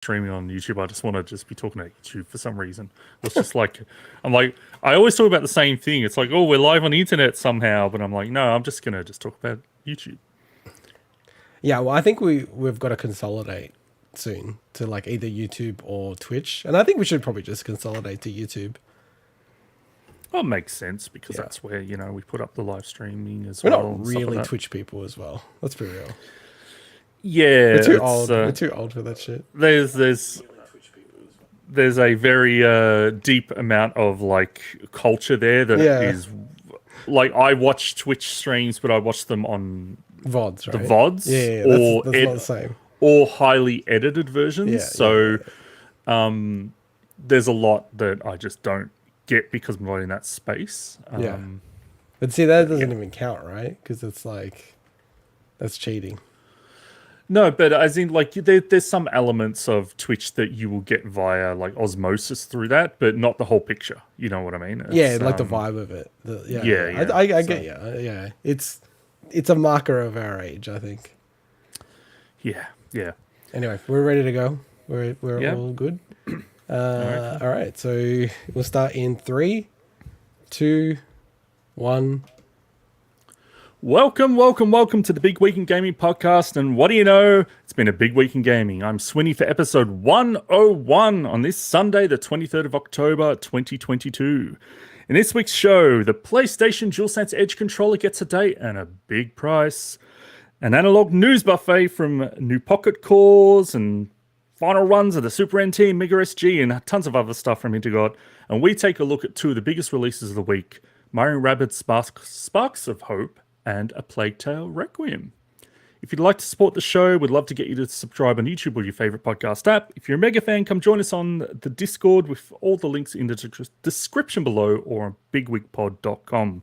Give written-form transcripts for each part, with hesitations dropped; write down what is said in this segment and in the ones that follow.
streaming on YouTube. I just want to just be talking about YouTube for some reason. It's just like, I always talk about the same thing. It's like, oh, we're live on the internet somehow, but I'm like, no, I'm just gonna just talk about YouTube. Yeah, well, I think we've got to consolidate soon to like either YouTube or Twitch, and I think we should probably just consolidate to YouTube. Well, it makes sense because that's where we put up the live streaming as We're well. We're not really like Twitch people as well. Let's be real. Yeah, we're too old. We're too old for that shit. There's a very deep amount of like culture there that is like I watch Twitch streams, but I watch them on VODs, right? The VODs, or that's not the same. Or highly edited versions. There's a lot that I just don't get because I'm not in that space. But see, that doesn't even count, right? Because it's like that's cheating. No, but as in, like, there's some elements of Twitch that you will get via, like, osmosis through that, but not the whole picture. You know what I mean? It's, like the vibe of it. I get you. Yeah. It's a marker of our age, I think. Yeah. Anyway, we're ready to go. We're all good. All right. So we'll start in 3, 2, 1... Welcome to the Big Week in Gaming podcast, and what do you know? It's been a big week in gaming. I'm Swinny for episode 101 on this Sunday, the 23rd of October, 2022. In this week's show, the PlayStation DualSense Edge controller gets a date and a big price, an analog news buffet from new pocket cores, and final runs of the Super NT and Mega SG, and tons of other stuff from integot, and we take a look at two of the biggest releases of the week, Mario Rabbids Sparks of Hope, and A Plague Tale Requiem. If you'd like to support the show, we'd love to get you to subscribe on YouTube or your favorite podcast app. If you're a mega fan, come join us on the Discord with all the links in the description below or on bigwigpod.com.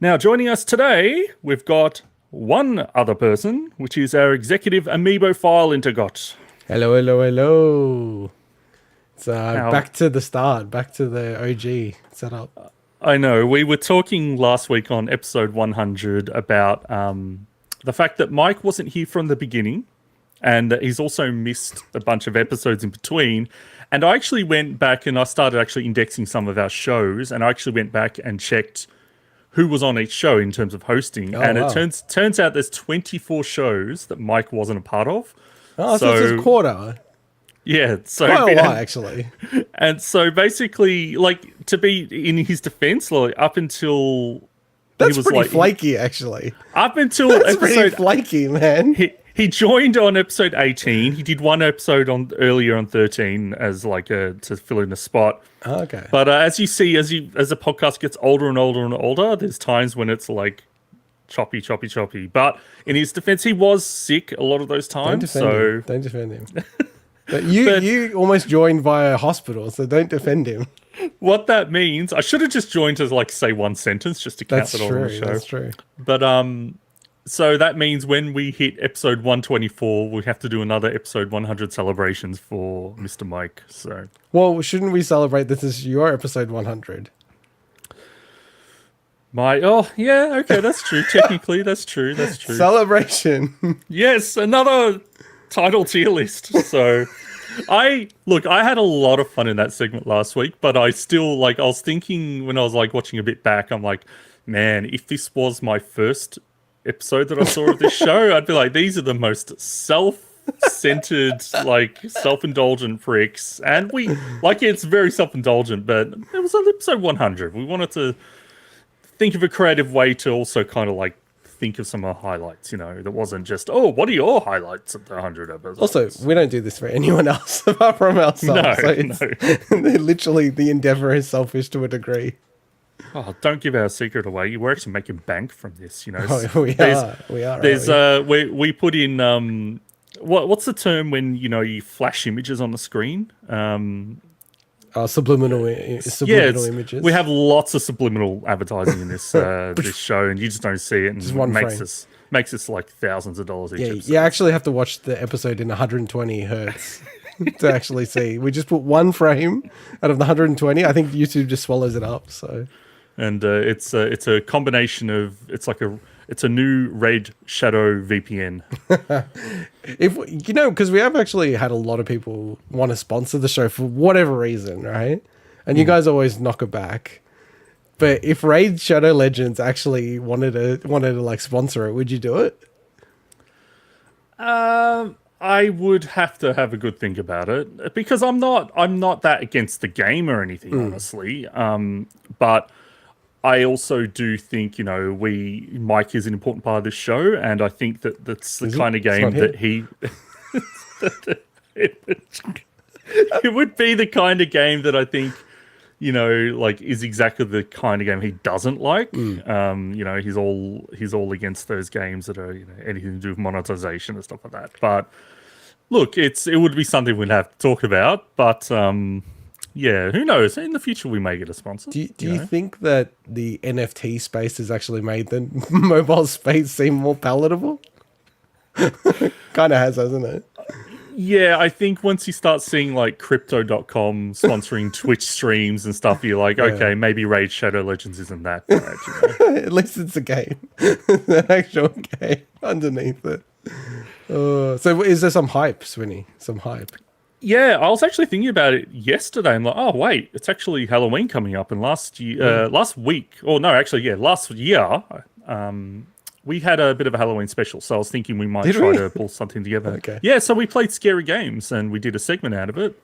Now, joining us today, we've got one other person, which is our executive amiibo file integot. Hello. It's back to the start, back to the OG setup. I know. We were talking last week on episode 100 about the fact that Mike wasn't here from the beginning, and he's also missed a bunch of episodes in between. And I actually went back and I started actually indexing some of our shows, and I actually went back and checked who was on each show in terms of hosting. It turns out there's 24 shows that Mike wasn't a part of. Oh, so it's a quarter. Yeah, so quite a lot, actually. And so basically, like, to be in his defense, like up until that's he was pretty like, flaky, actually. Up until that's pretty flaky, man. He joined on episode 18. He did one episode earlier on 13 as like to fill in a spot. Oh, okay. But as you see, as the podcast gets older and older and older, there's times when it's like choppy. But in his defense, he was sick a lot of those times. Don't defend him. But you almost joined via hospital, so don't defend him. What that means, I should have just joined to like say one sentence just to count it all on the show. That's true. But so that means when we hit episode 124, we have to do another episode 100 celebrations for Mr. Mike. So, well, shouldn't we celebrate this is your episode 100? Okay, that's true. Technically, that's true. Celebration. Yes, another title tier list. So I had a lot of fun in that segment last week, but I still I was thinking when I was like watching a bit back, I'm like, man, if this was my first episode that I saw of this show, I'd be like, these are the most self-centered, like self-indulgent pricks. And it's very self-indulgent, but it was on episode 100. We wanted to think of a creative way to also kind of like think of some of the highlights, that wasn't just, what are your highlights of the 100 episodes? Also, we don't do this for anyone else apart from ourselves. Literally, the endeavor is selfish to a degree. Oh, don't give our secret away. We're actually making bank from this, We are. We put in, what's the term when, you flash images on the screen? Subliminal images. We have lots of subliminal advertising in this this show, and you just don't see it, and it makes us like thousands of dollars each episode. You actually have to watch the episode in 120 hertz to actually see. We just put one frame out of the 120. I think YouTube just swallows it up. So, and it's a combination of it's like It's a new Raid Shadow VPN. If because we have actually had a lot of people want to sponsor the show for whatever reason, right? And you guys always knock it back. But if Raid Shadow Legends actually wanted to like sponsor it, would you do it? I would have to have a good think about it, because I'm not that against the game or anything, honestly. But I also do think, Mike is an important part of this show, and I think that's the kind of game that he it would be the kind of game that I think, is exactly the kind of game he doesn't like. He's all against those games that are, anything to do with monetization and stuff like that. But look, it would be something we'd have to talk about. But yeah, who knows? In the future, we may get a sponsor. Do you think that the NFT space has actually made the mobile space seem more palatable? Kind of has, hasn't it? Yeah, I think once you start seeing like Crypto.com sponsoring Twitch streams and stuff, you're like, okay, maybe Raid Shadow Legends isn't that bad. At least it's a game. It's an actual game underneath it. So is there some hype, Swinny? Some hype? Yeah, I was actually thinking about it yesterday. I'm like, oh, wait, it's actually Halloween coming up. And last year, last year, we had a bit of a Halloween special, so I was thinking we might try to pull something together. Okay. Yeah, so we played scary games, and we did a segment out of it.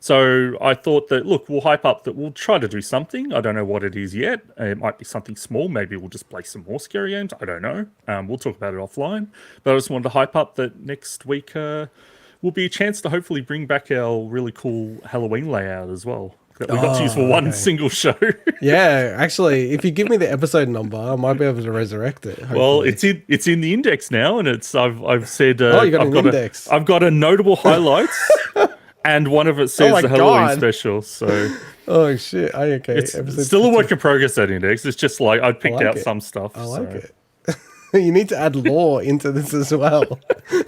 So I thought that, look, we'll hype up that we'll try to do something. I don't know what it is yet. It might be something small. Maybe we'll just play some more scary games. I don't know. We'll talk about it offline. But I just wanted to hype up that next week will be a chance to hopefully bring back our really cool Halloween layout as well, that we got to use for one single show. Yeah, actually, if you give me the episode number, I might be able to resurrect it. Hopefully. Well, it's in the index now, and I've said you got an index. I've got a notable highlights, and one of it says the Halloween special. So oh shit! Okay, it's still a work in progress. That index. It's just like I picked out some stuff. I like it. You need to add lore into this as well.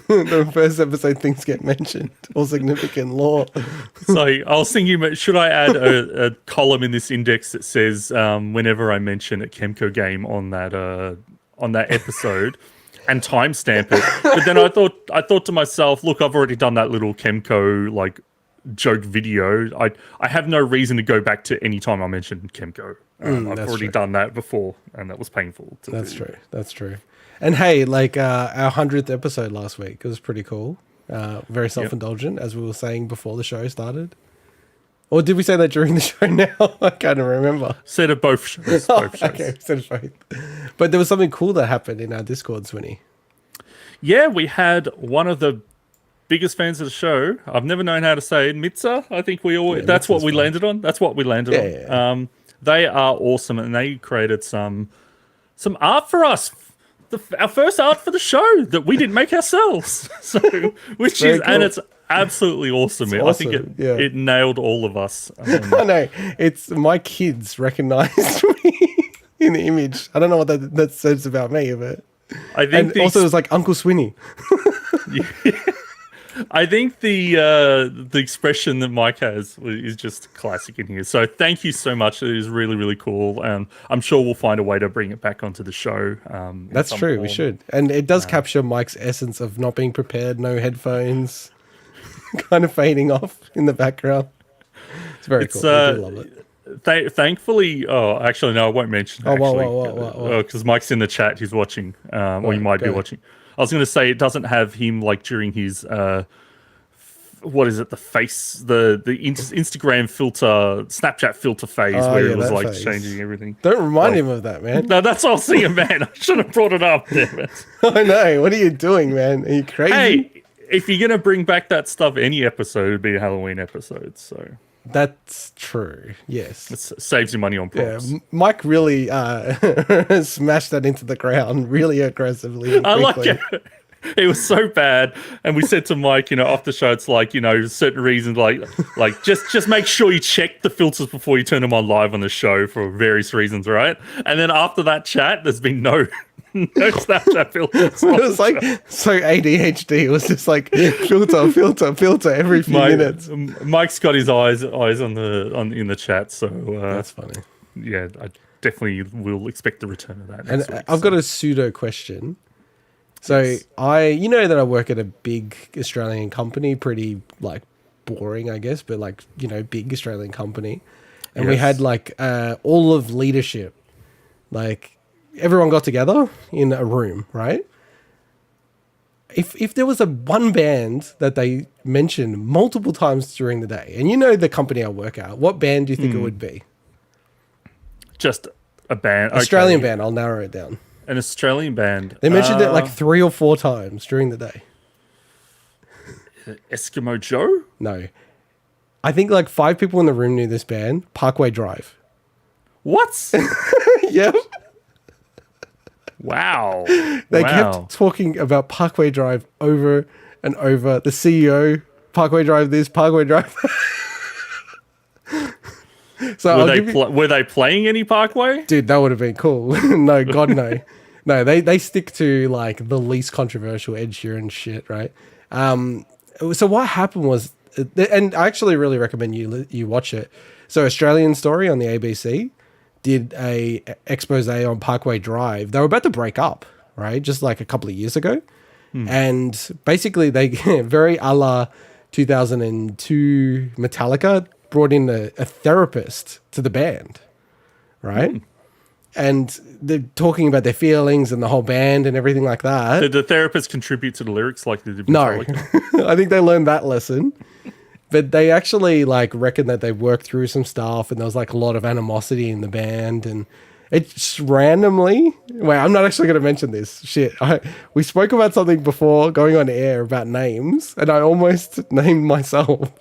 The first episode things get mentioned, or significant lore. So I was thinking, should I add a column in this index that says whenever I mention a Kemco game on that episode, and timestamp it? But then I thought to myself, look, I've already done that little Kemco like joke video. I have no reason to go back to any time I mentioned Kemco. I've already done that before, and that was painful. That's true. And hey, like our 100th episode last week, it was pretty cool. Very self-indulgent, as we were saying before the show started. Or did we say that during the show now? I can't remember. Said it both shows. Okay, said it both. But there was something cool that happened in our Discord, Swinny. Yeah, we had one of the biggest fans of the show. I've never known how to say it. Mitza, I think that's what we landed on. That's what we landed on. Yeah. They are awesome, and they created some art for us. Our first art for the show that we didn't make ourselves. So, and it's absolutely awesome. I think it nailed all of us. I know. It's my kids recognized me in the image. I don't know what that says about me, but I think also it was like Uncle Swinny. I think the expression that Mike has is just classic in here. So thank you so much. It is really, really cool. And I'm sure we'll find a way to bring it back onto the show. That's true. We should. And it does capture Mike's essence of not being prepared, no headphones, kind of fading off in the background. It's very cool. I do love it. Thankfully, actually, no, I won't mention it. Because Mike's in the chat. He's watching, or he might be watching. I was going to say it doesn't have him like during his what is it? The Instagram filter, Snapchat filter phase where it was like phase. Changing everything. Don't remind him of that, man. No, that's all I was thinking, man. I should have brought it up. Damn it. I know. What are you doing, man? Are you crazy? Hey, if you're gonna bring back that stuff, any episode would be a Halloween episode. So. That's true. Yes, it saves you money on props. Yeah, Mike really smashed that into the ground really aggressively. I like it. It was so bad, and we said to Mike, off the show, it's like, certain reasons, like just make sure you check the filters before you turn them on live on the show for various reasons, right? And then after that chat, there's been no Snapchat filters. It was like so ADHD. It was just like filter every few minutes. Mike's got his eyes in the chat, so that's funny. Yeah, definitely will expect the return of that. And Next week, I've got a pseudo question. So you know that I work at a big Australian company, pretty like boring, I guess, but like, you know, big Australian company. And we had like all of leadership, like everyone got together in a room, right? If there was a one band that they mentioned multiple times during the day, and you know the company I work at, what band do you think it would be? Just a band. Australian band, I'll narrow it down. An Australian band. They mentioned it like 3 or 4 times during the day. Eskimo Joe? No. I think like 5 people in the room knew this band, Parkway Drive. What? Yeah. Wow. They kept talking about Parkway Drive over and over. The CEO, Parkway Drive this, Parkway Drive that. So were they playing any Parkway? Dude, that would have been cool. No, God, no. No, they stick to like the least controversial Ed Sheeran shit, right? So what happened was, and I actually really recommend you watch it. So Australian Story on the ABC did a expose on Parkway Drive. They were about to break up, right? Just like a couple of years ago. And basically they, very a la 2002 Metallica, brought in a therapist to the band, right? And they're talking about their feelings and the whole band and everything like that. Did the therapist contribute to the lyrics like they did No. I think they learned that lesson. But they actually like reckon that they worked through some stuff and there was like a lot of animosity in the band, and it's randomly, wait, I'm not actually going to mention this shit. We spoke about something before going on air about names, and I almost named myself.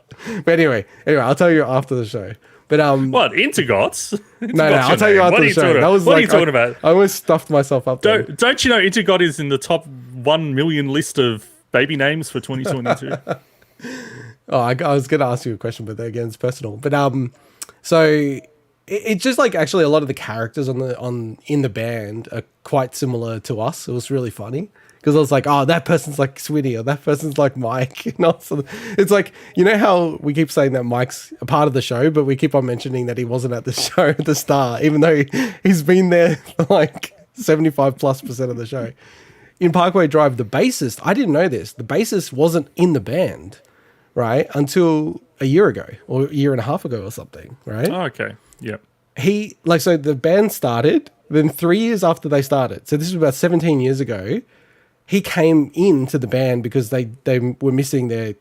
But anyway, I'll tell you after the show. But what, integots? No, I'll tell you after the show. That was what are you talking about? I almost stuffed myself up. Don't you know integot is in the top 1 million list of baby names for 2022? Oh, I was going to ask you a question, but again, it's personal. But so it's just like actually a lot of the characters in the band are quite similar to us. It was really funny because I was like, oh, that person's like Swinny or that person's like Mike. You know, so it's like, you know how we keep saying that Mike's a part of the show, but we keep on mentioning that he wasn't at the show at the start, even though he's been there for like 75+% of the show. In Parkway Drive, the bassist, I didn't know this, the bassist wasn't in the band, right, until a year ago or a year and a half ago or something, right? Oh, okay. Yep. So the band started, then 3 years after they started, so this was about 17 years ago, he came into the band because they were missing the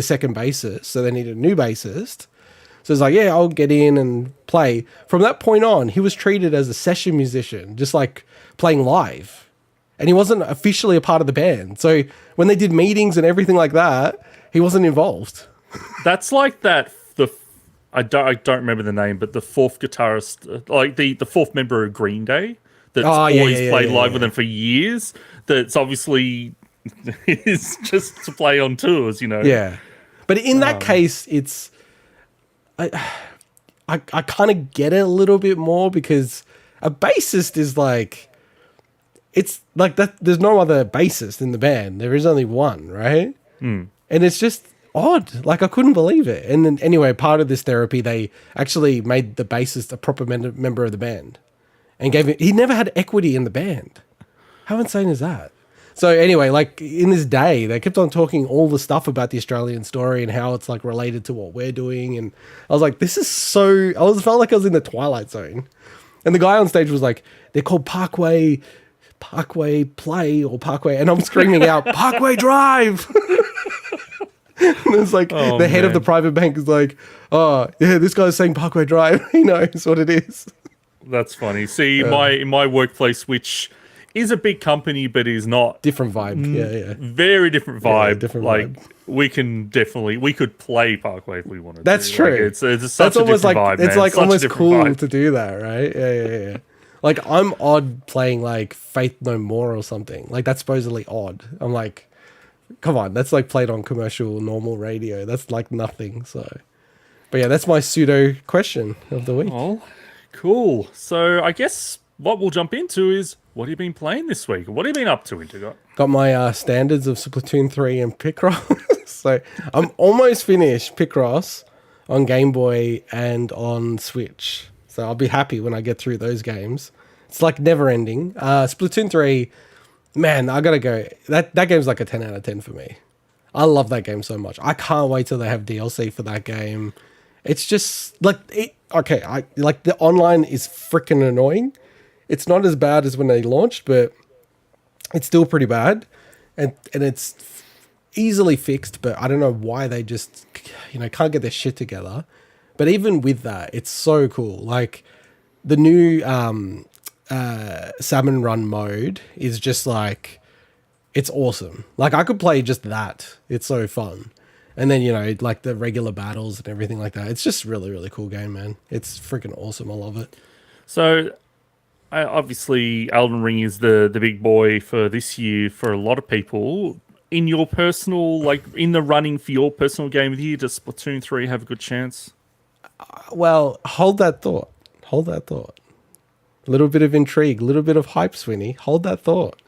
second bassist, so they needed a new bassist. So it's like, yeah, I'll get in and play. From that point on, he was treated as a session musician, just like playing live. And he wasn't officially a part of the band. So when they did meetings and everything like that, he wasn't involved. That's like that. I don't remember the name, but the fourth guitarist, like the fourth member of Green Day, that's always played live with them for years. That's obviously is just to play on tours, you know. Yeah, but in that case, it's I kind of get it a little bit more because a bassist is like, it's like that. There's no other bassist in the band. There is only one, right? And it's just odd. Like I couldn't believe it. And then anyway, part of this therapy, they actually made the bassist a proper member of the band and gave him. He never had equity in the band. How insane is that? So anyway, like in this day, they kept on talking all the stuff about the Australian Story and how it's like related to what we're doing. And I was like, this is so, felt like I was in the Twilight Zone. And the guy on stage was like, they're called Parkway Play or Parkway. And I'm screaming out, Parkway Drive. And it's like the head of the private bank is like, oh yeah, this guy's saying Parkway Drive. He knows what it is. That's funny. See, in my workplace, which is a big company, but is not different vibe. Yeah. Very different vibe. Yeah, different like vibe. we could play Parkway if we wanted. That's to. true. Like, it's such a different vibe. It's man. like Such almost cool vibe. to do that, right? Yeah. Like I'm odd playing like Faith No More or something. Like that's supposedly odd. I'm like, come on, that's like played on commercial normal radio. That's like nothing. So, but yeah, that's my pseudo question of the week. Oh, cool. So I guess what we'll jump into is, what have you been playing this week? What have you been up to, Integot? Got my standards of Splatoon 3 and Picross. So I'm almost finished Picross on Game Boy and on Switch. So So I'll be happy when I get through those games. It's like never ending. Splatoon 3, man, I gotta go. That game's like a 10 out of 10 for me. I love that game so much. I can't wait till they have DLC for that game. It's just like the online is freaking annoying. It's not as bad as when they launched, but it's still pretty bad, and it's easily fixed. But I don't know why they just can't get their shit together. But even with that, it's so cool. Like the new salmon run mode is just like, it's awesome. Like I could play just that. It's so fun. And then, like the regular battles and everything like that. It's just really, really cool game, man. It's freaking awesome. I love it. So, obviously, Elden Ring is the big boy for this year for a lot of people. In your personal, in the running for your personal game of the year, does Splatoon 3 have a good chance? Well, hold that thought. Hold that thought. A little bit of intrigue, a little bit of hype, Swinny. Hold that thought.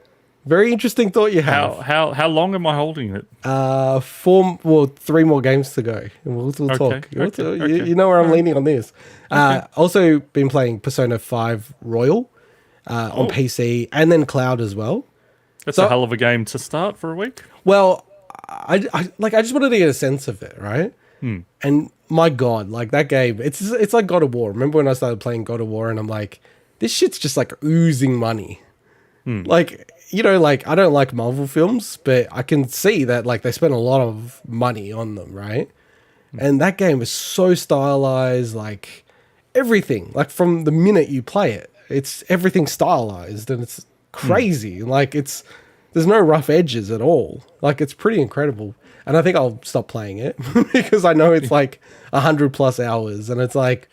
Very interesting thought you have. How long am I holding it? 3 more games to go. And we'll talk. Okay. You know where I'm leaning on this. Also been playing Persona 5 Royal on PC and then Cloud as well. That's a hell of a game to start for a week. Well, I just wanted to get a sense of it, right? And my God, like that game, it's like God of War. Remember when I started playing God of War and I'm like, this shit's just like oozing money. Like, I don't like Marvel films, but I can see that like they spent a lot of money on them, right? And that game is so stylized, like everything, like from the minute you play it, it's everything stylized and it's crazy. Like there's no rough edges at all. Like it's pretty incredible. And I think I'll stop playing it because I know it's like 100+ hours and it's like,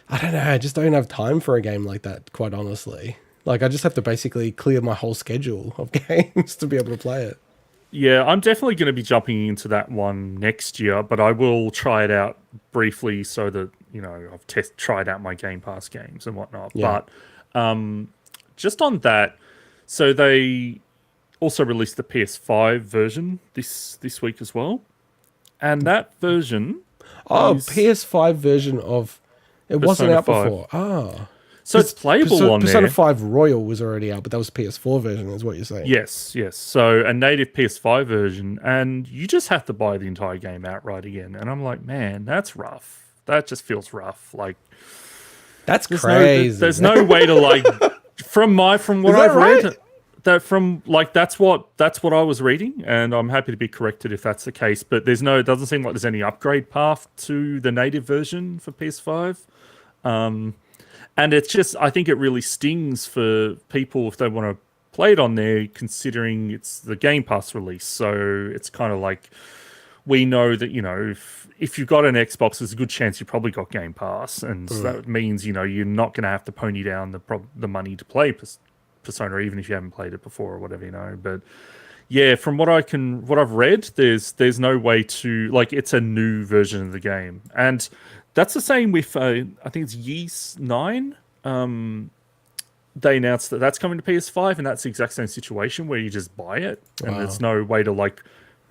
I don't know, I just don't have time for a game like that, quite honestly. Like, I just have to basically clear my whole schedule of games to be able to play it. Yeah, I'm definitely going to be jumping into that one next year, but I will try it out briefly so that, I've tried out my Game Pass games and whatnot. Yeah. But just on that, so they also released the PS5 version this week as well. And that version... PS5 version of... It wasn't out 5. before. So it's playable on Persona there. 5 Royal was already out, but that was PS4 version, is what you're saying. Yes. So a native PS5 version, and you just have to buy the entire game outright again. And I'm like, man, that's rough. That just feels rough. Like, that's crazy. There's no way to from what I've read. That's what I was reading, and I'm happy to be corrected if that's the case. But it doesn't seem like there's any upgrade path to the native version for PS5. And it's just, I think it really stings for people if they want to play it on there, considering it's the Game Pass release. So it's kind of like, we know that, if you've got an Xbox, there's a good chance you've probably got Game Pass. And that means, you're not going to have to pony down the money to play Persona, even if you haven't played it before or whatever, But yeah, from what I've read, there's no way to, it's a new version of the game. And that's the same with, I think it's Ys 9. They announced that that's coming to PS5, and that's the exact same situation where you just buy it, and there's no way to,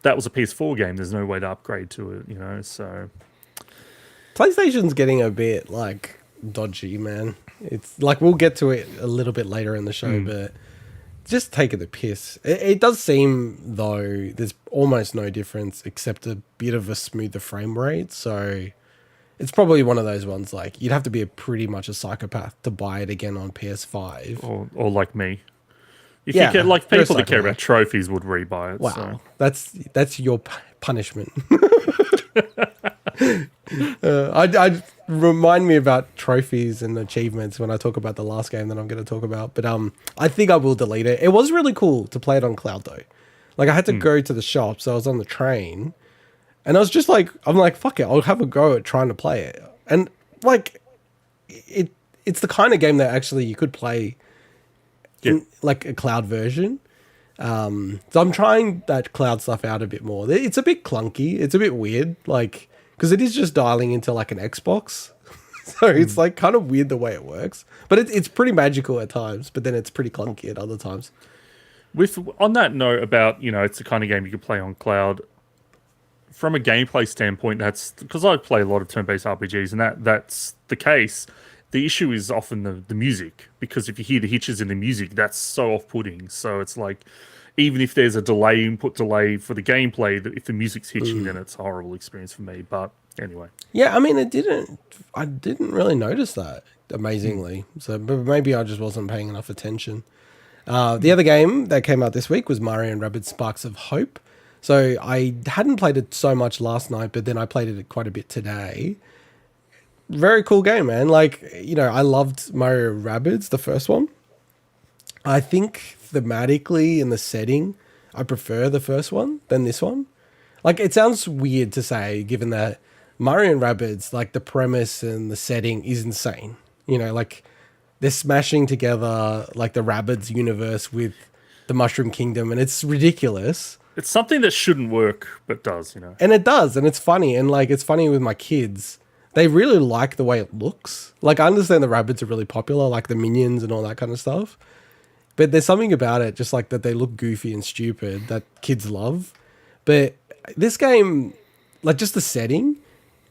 that was a PS4 game. There's no way to upgrade to it, so. PlayStation's getting a bit, dodgy, man. It's, we'll get to it a little bit later in the show, but just taking the piss. It does seem, though, there's almost no difference except a bit of a smoother frame rate, so... It's probably one of those ones, you'd have to be pretty much a psychopath to buy it again on PS5. Or like me. If you care, people that care about trophies would rebuy it. Wow. So. That's your punishment. I remind me about trophies and achievements when I talk about the last game that I'm going to talk about. But I think I will delete it. It was really cool to play it on cloud, though. I had to go to the shop, so I was on the train. And I was just fuck it, I'll have a go at trying to play it. And, it's the kind of game that actually you could play in, a cloud version. So I'm trying that cloud stuff out a bit more. It's a bit clunky. It's a bit weird, because it is just dialing into, an Xbox. So it's, kind of weird the way it works. But it's pretty magical at times, but then it's pretty clunky at other times. On that note about, it's the kind of game you could play on cloud... From a gameplay standpoint, that's because I play a lot of turn-based RPGs, and that's the case. The issue is often the music, because if you hear the hitches in the music, that's so off-putting. So it's like, even if there's a input delay for the gameplay, that if the music's hitching, then it's a horrible experience for me. But anyway. Yeah, I mean, I didn't really notice that, amazingly. So, but maybe I just wasn't paying enough attention. The other game that came out this week was Mario and Rabbids Sparks of Hope. So I hadn't played it so much last night, but then I played it quite a bit today. Very cool game, man. Like, I loved Mario Rabbids, the first one. I think thematically in the setting, I prefer the first one than this one. Like, it sounds weird to say, given that Mario and Rabbids, like, the premise and the setting is insane. Like, they're smashing together, like, the Rabbids universe with the Mushroom Kingdom, and it's ridiculous. It's something that shouldn't work, but does, And it does, and it's funny. And, like, it's funny with my kids. They really like the way it looks. Like, I understand the Rabbids are really popular, like the minions and all that kind of stuff. But there's something about it, just like that they look goofy and stupid, that kids love. But this game, like, just the setting,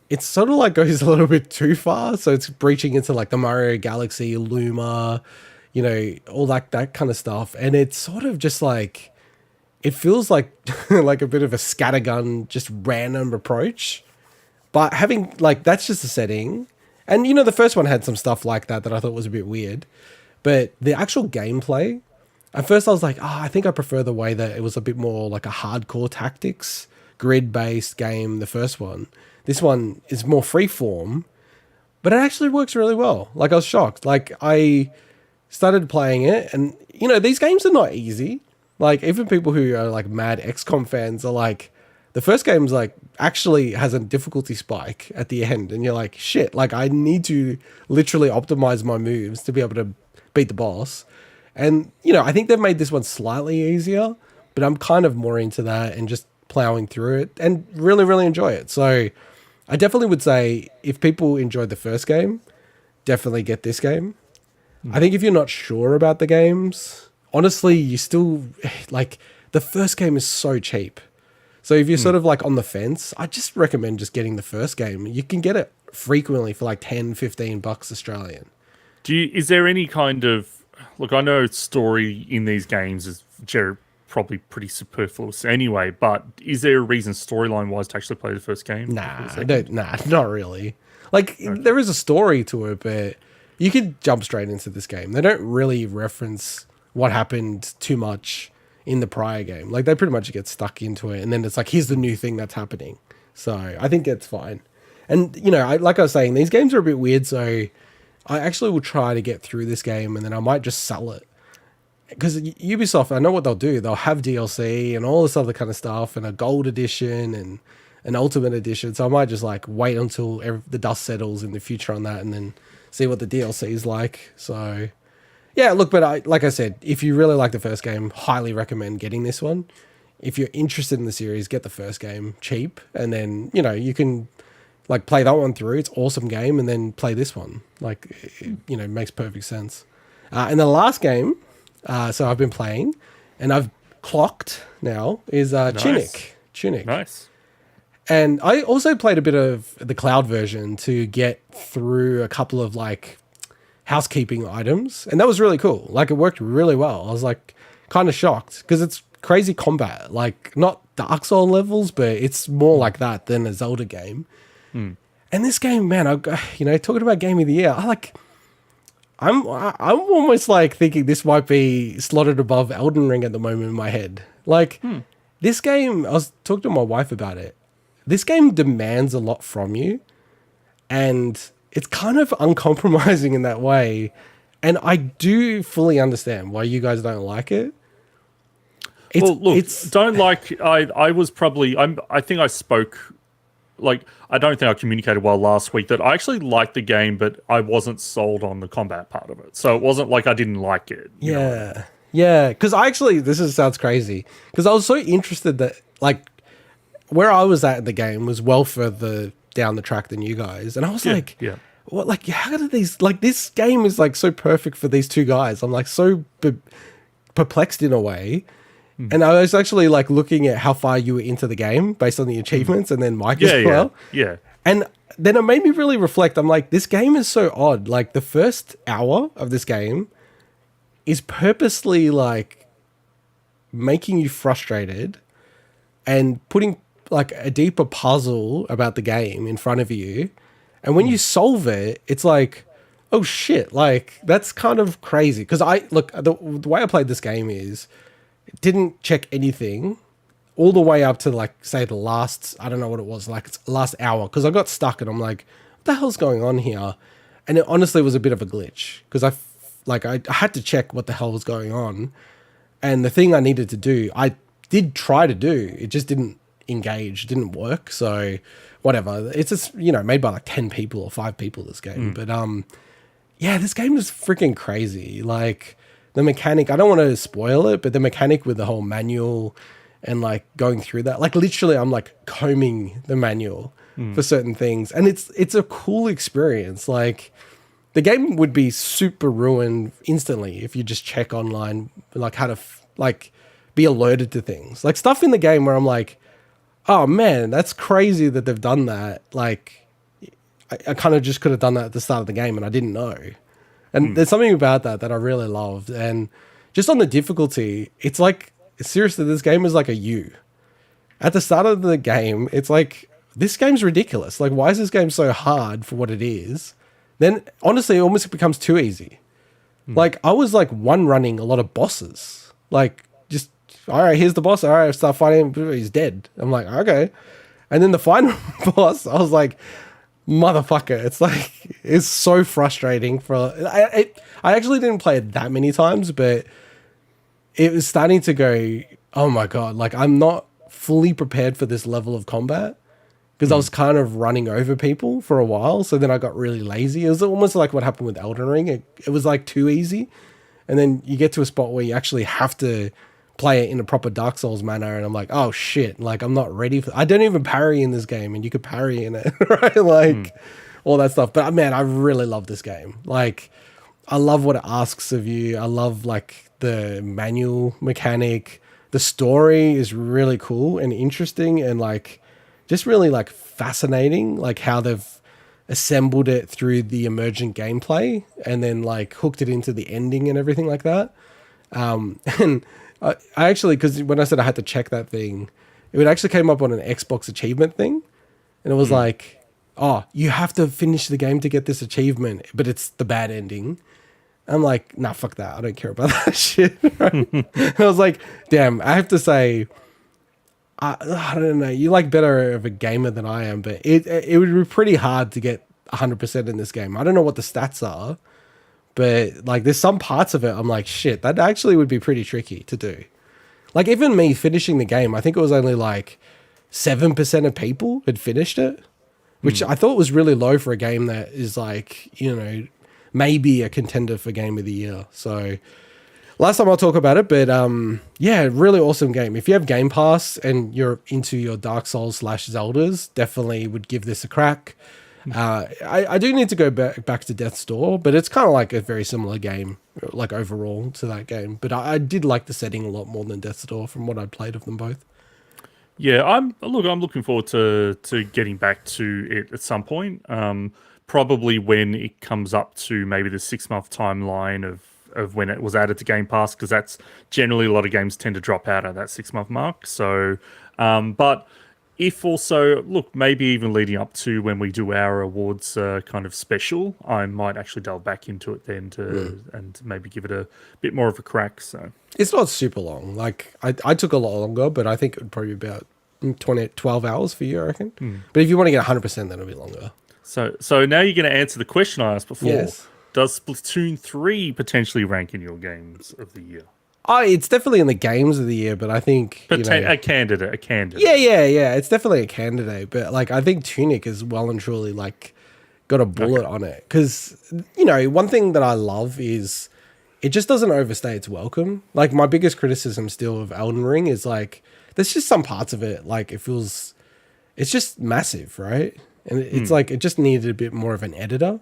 it sort of like goes a little bit too far. So it's breaching into like the Mario Galaxy, Luma, all that kind of stuff. And it's sort of just like, it feels like like a bit of a scattergun, just random approach. But having, like, that's just the setting. And, the first one had some stuff like that I thought was a bit weird. But the actual gameplay, at first I was like, I think I prefer the way that it was a bit more like a hardcore tactics, grid-based game, the first one. This one is more freeform, but it actually works really well. Like, I was shocked. Like, I started playing it, and, these games are not easy. Like, even people who are, like, mad XCOM fans are like, the first game's like actually has a difficulty spike at the end, and you're like, shit, like I need to literally optimize my moves to be able to beat the boss. And I think they've made this one slightly easier, but I'm kind of more into that and just plowing through it and really, really enjoy it. So I definitely would say if people enjoyed the first game, definitely get this game. I think if you're not sure about the games, honestly, you still like the first game is so cheap. So if you're sort of like on the fence, I just recommend just getting the first game. You can get it frequently for like 10, 15 bucks Australian. Is there any kind of, look, I know story in these games is probably pretty superfluous anyway, but is there a reason storyline wise to actually play the first game? Nah, not really. Like, okay. There is a story to it, but you could jump straight into this game. They don't really reference what happened too much in the prior game. Like, they pretty much get stuck into it, and then it's like, here's the new thing that's happening. So I think it's fine. And, like I was saying, these games are a bit weird, so I actually will try to get through this game, and then I might just sell it. Because Ubisoft, I know what they'll do. They'll have DLC and all this other kind of stuff, and a gold edition and an ultimate edition. So I might just like wait until the dust settles in the future on that, and then see what the DLC is like. So yeah, look, but like I said, if you really like the first game, highly recommend getting this one. If you're interested in the series, get the first game cheap, and then, you can like play that one through. It's an awesome game, and then play this one. Like, it makes perfect sense. And the last game, so I've been playing, and I've clocked now, is Tunic. Nice. And I also played a bit of the cloud version to get through a couple of like housekeeping items, and that was really cool. Like, it worked really well. I was like kind of shocked because it's crazy combat, like not Dark Souls levels, but it's more like that than a Zelda game. And this game, man, talking about game of the year, I'm almost like thinking this might be slotted above Elden Ring at the moment in my head. Like, this game, I was talking to my wife about it. This game demands a lot from you, and it's kind of uncompromising in that way. And I do fully understand why you guys don't like it. I think I spoke, like, I don't think I communicated well last week that I actually liked the game, but I wasn't sold on the combat part of it. So it wasn't like I didn't like it. Yeah. Because sounds crazy. Because I was so interested that, like, where I was at in the game was well further down the track than you guys. And I was what, like, how did these, like, this game is like so perfect for these two guys. I'm like so perplexed in a way. And I was actually like looking at how far you were into the game based on the achievements, and then Mike as well. Yeah. And then it made me really reflect. I'm like, this game is so odd. Like the first hour of this game is purposely like making you frustrated and putting like a deeper puzzle about the game in front of you. And when you solve it, it's like, oh shit, like that's kind of crazy. Because the way I played this game is it didn't check anything all the way up to like, say the last, I don't know what it was, like it's last hour. Because I got stuck and I'm like, what the hell's going on here? And it honestly was a bit of a glitch because I had to check what the hell was going on. And the thing I needed to do, I did try to do, it just didn't engage, didn't work. So whatever, it's just, made by like 10 people or 5 people, this game. But yeah, this game is freaking crazy. Like the mechanic, I don't want to spoil it, but the mechanic with the whole manual and like going through that, like literally I'm like combing the manual for certain things. And it's a cool experience. Like the game would be super ruined instantly if you just check online, like how to be alerted to things, like stuff in the game where I'm like, oh man, that's crazy that they've done that. Like I kind of just could have done that at the start of the game and I didn't know. And there's something about that I really loved. And just on the difficulty, it's like, seriously, this game is like a U. At the start of the game, it's like, this game's ridiculous. Like, why is this game so hard for what it is? Then, honestly, it almost becomes too easy. Like, I was like one-running a lot of bosses. Like, just, all right, here's the boss. All right, start fighting him. He's dead. I'm like, okay. And then the final boss, I was like, motherfucker. It's like, it's so frustrating. I actually didn't play it that many times, but it was starting to go, oh my God, like I'm not fully prepared for this level of combat. Because I was kind of running over people for a while. So then I got really lazy. It was almost like what happened with Elden Ring. It was like too easy. And then you get to a spot where you actually have to play it in a proper Dark Souls manner. And I'm like, oh shit. Like I'm not ready I don't even parry in this game. And you could parry in it, right? Like all that stuff. But man, I really love this game. Like I love what it asks of you. I love like the manual mechanic. The story is really cool and interesting and like, just really like fascinating, like how they've assembled it through the emergent gameplay and then like hooked it into the ending and everything like that. And I actually, because when I said I had to check that thing, it actually came up on an Xbox achievement thing. And it was like, oh, you have to finish the game to get this achievement, but it's the bad ending. I'm like, nah, fuck that. I don't care about that shit. I was like, damn, I have to say, I don't know. You like better of a gamer than I am, but it would be pretty hard to get 100% in this game. I don't know what the stats are, but like there's some parts of it I'm like, shit, that actually would be pretty tricky to do. Like even me finishing the game, I think it was only like 7% of people had finished it, which I thought was really low for a game that is like, maybe a contender for Game of the Year. So last time I'll talk about it, but yeah, really awesome game. If you have Game Pass and you're into your Dark Souls / Zeldas, definitely would give this a crack. I do need to go back to Death's Door, but it's kind of like a very similar game, like overall to that game. But I did like the setting a lot more than Death's Door from what I'd played of them both. Yeah, I'm looking forward to getting back to it at some point. Probably when it comes up to maybe the 6-month timeline of when it was added to Game Pass, because that's generally a lot of games tend to drop out at that 6-month mark. So, but if also, look, maybe even leading up to when we do our awards kind of special, I might actually delve back into it then and maybe give it a bit more of a crack. So it's not super long. Like I took a lot longer, but I think it would probably be about 12 hours for you, I reckon. But if you want to get 100%, then it'll be longer. So now you're going to answer the question I asked before. Yes. Does Splatoon 3 potentially rank in your games of the year? Oh, it's definitely in the games of the year, but I think a candidate. Yeah. It's definitely a candidate, but like I think Tunic is well and truly like got a bullet on it because one thing that I love is it just doesn't overstay its welcome. Like my biggest criticism still of Elden Ring is like there's just some parts of it like it's just massive, right? And it's like it just needed a bit more of an editor.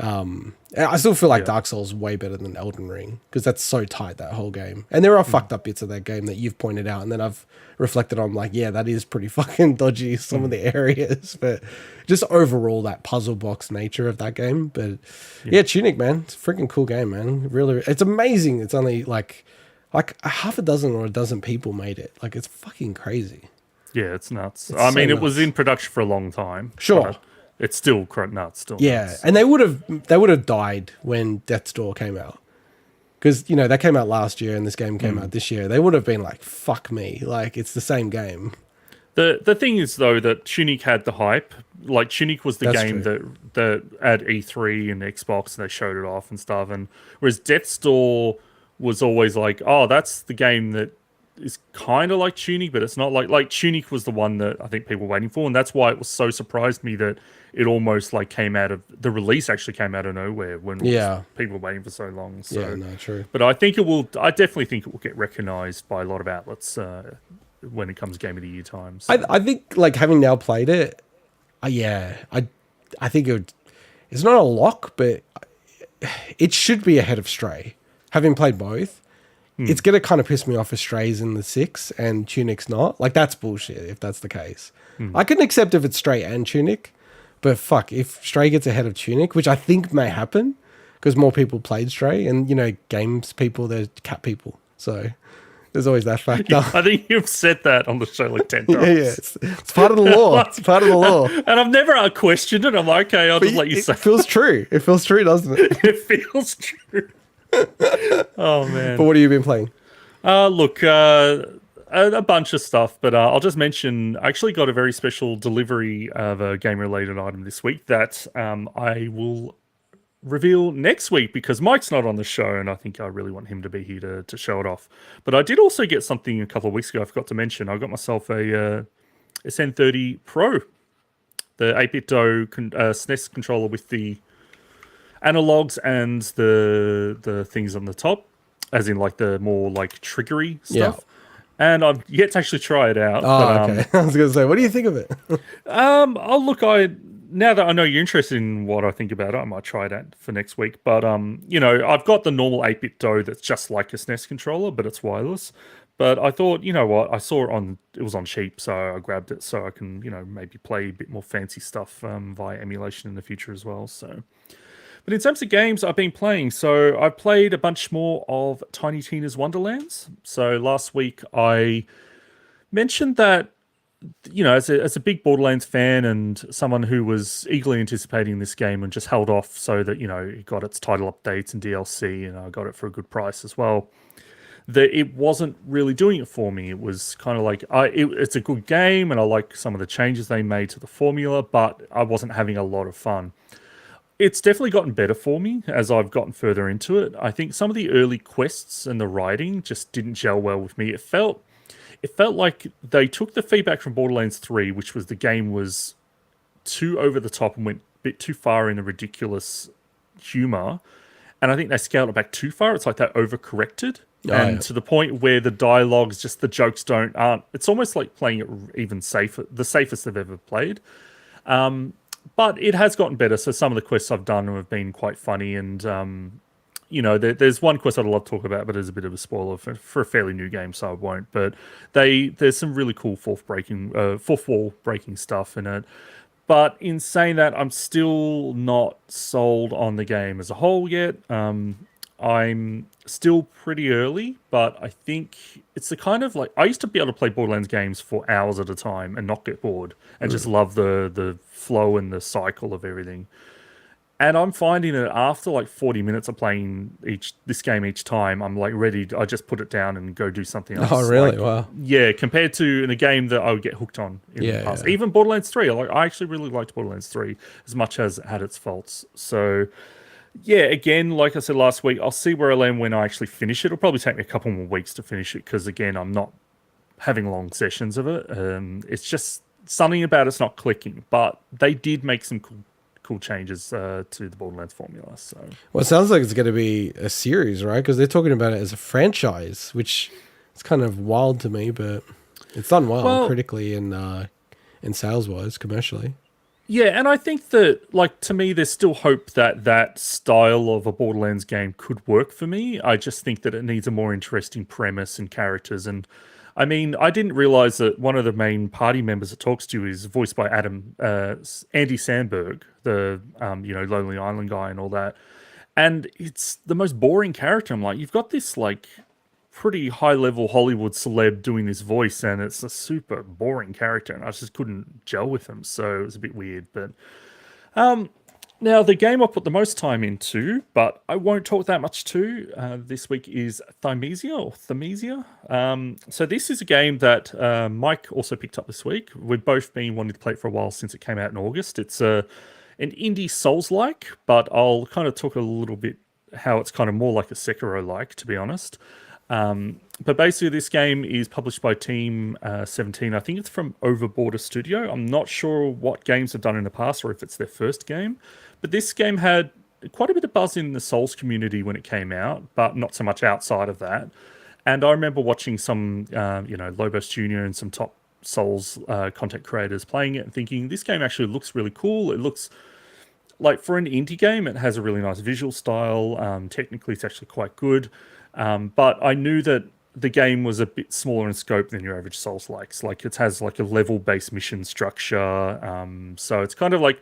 I still feel like Yeah. Dark Souls is way better than Elden Ring because that's so tight, that whole game. And there are fucked up bits of that game that you've pointed out, and then I've reflected on like, yeah, that is pretty fucking dodgy, some of the areas, but just overall that puzzle box nature of that game. But yeah, Tunic, man, it's a freaking cool game, man. Really, it's amazing. It's only like a half a dozen or a dozen people made it. Like, it's fucking crazy. Yeah, it's nuts. It's I so mean, it was nuts. in production for a long time. Sure. but it's still nuts. Still Yeah, nuts. and they would have died when Death's Door came out, because that came out last year and this game came out this year. They would have been like, "Fuck me!" Like, it's the same game. The thing is though that Tunic had the hype. Like Tunic was the That's game true. that at E3 and Xbox and they showed it off and stuff. And whereas Death's Door was always like, oh, that's the game that is kind of like Tunic, but it's not like Tunic was the one that I think people were waiting for, and that's why it was so surprised me that it almost like came out of the release actually came out of nowhere when people were waiting for so long. So, Yeah, no, true. but I think it will. I definitely think it will get recognized by a lot of outlets when it comes Game of the Year time. So. I think, like, having now played it, I think it's not a lock, but it should be ahead of Stray. Having played both, it's going to kind of piss me off if Stray's in the 6 and Tunic's not. Like, that's bullshit if that's the case. I can accept if it's Stray and Tunic, but fuck, if Stray gets ahead of Tunic, which I think may happen because more people played Stray, and, games people, they're cat people. So there's always that factor. I think you've said that on the show like 10 times. Yeah. It's part of the law. It's part of the law. And I've never questioned it. I'm like, okay, I'll just let you say It feels true. It feels true, doesn't it? it feels true. Oh, man. But what have you been playing? Look, a bunch of stuff, but I'll just mention I actually got a very special delivery of a game-related item this week that I will reveal next week because Mike's not on the show and I think I really want him to be here to show it off. But I did also get something a couple of weeks ago I forgot to mention. I got myself a SN30 Pro, the 8-bit DO SNES controller with the analogs and the things on the top, as in like the more like triggery stuff. And I've yet to actually try it out. Oh, okay. I was going to say, what do you think of it? Now that I know you're interested in what I think about it, I might try that for next week. But I've got the normal 8-bit DO that's just like a SNES controller, but it's wireless. But I thought, you know what, I saw it was on cheap, so I grabbed it so I can, maybe play a bit more fancy stuff via emulation in the future as well. So. But in terms of games I've been playing, so I've played a bunch more of Tiny Tina's Wonderlands. So last week I mentioned that, as a big Borderlands fan and someone who was eagerly anticipating this game and just held off so that, it got its title updates and DLC and I got it for a good price as well, that it wasn't really doing it for me. It was kind of like, it's a good game and I like some of the changes they made to the formula, but I wasn't having a lot of fun. It's definitely gotten better for me as I've gotten further into it. I think some of the early quests and the writing just didn't gel well with me. It felt like they took the feedback from Borderlands 3, which was the game was too over the top and went a bit too far in the ridiculous humor. And I think they scaled it back too far. It's like they overcorrected. To the point where the dialogues, just the jokes aren't. It's almost like playing it even safer, the safest I've ever played. But it has gotten better. So some of the quests I've done have been quite funny. And, there's one quest I'd love to talk about, but it's a bit of a spoiler for a fairly new game, so I won't. But there's some really cool fourth wall breaking stuff in it. But in saying that, I'm still not sold on the game as a whole yet. I'm still pretty early, but I think it's the kind of like I used to be able to play Borderlands games for hours at a time and not get bored and just love the flow and the cycle of everything. And I'm finding that after like 40 minutes of playing this game each time, I'm like ready. I just put it down and go do something else. Oh, really? Wow. Yeah, compared to in a game that I would get hooked on in the past. Yeah. Even Borderlands 3. I actually really liked Borderlands 3 as much as it had its faults. So, yeah, again, like I said last week, I'll see where I land when I actually finish it. It'll probably take me a couple more weeks to finish it because, again, I'm not having long sessions of it. It's just something about it's not clicking. But they did make some cool changes to the Borderlands formula. So, well, it sounds like it's going to be a series, right? Because they're talking about it as a franchise, which is kind of wild to me, but it's done well critically and sales-wise, commercially. Yeah, and I think that, like, to me, there's still hope that that style of a Borderlands game could work for me. I just think that it needs a more interesting premise and characters. And I mean, I didn't realize that one of the main party members that talks to you is voiced by Andy Samberg, the Lonely Island guy and all that. And it's the most boring character. I'm like, you've got this like pretty high level Hollywood celeb doing this voice, and it's a super boring character, and I just couldn't gel with him, so it was a bit weird. But now the game I put the most time into, but I won't talk that much to this week, is Thymesia. So this is a game that Mike also picked up this week. We've both been wanting to play it for a while since it came out in August. It's an indie Souls-like, but I'll kind of talk a little bit how it's kind of more like a Sekiro-like, to be honest. But basically, this game is published by Team 17. I think it's from Overborder Studio. I'm not sure what games have done in the past or if it's their first game. But this game had quite a bit of buzz in the Souls community when it came out, but not so much outside of that. And I remember watching some, Lobos Jr. and some top Souls content creators playing it and thinking, this game actually looks really cool. It looks like, for an indie game, it has a really nice visual style. Technically, it's actually quite good. But I knew that the game was a bit smaller in scope than your average Souls-likes. Like, it has like a level-based mission structure. So it's kind of like,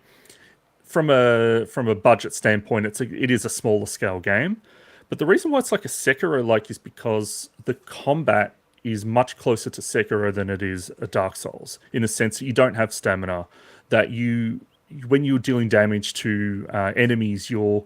from a budget standpoint, it is a smaller scale game. But the reason why it's like a Sekiro-like is because the combat is much closer to Sekiro than it is a Dark Souls, in a sense that you don't have stamina, that when you're dealing damage to enemies, you're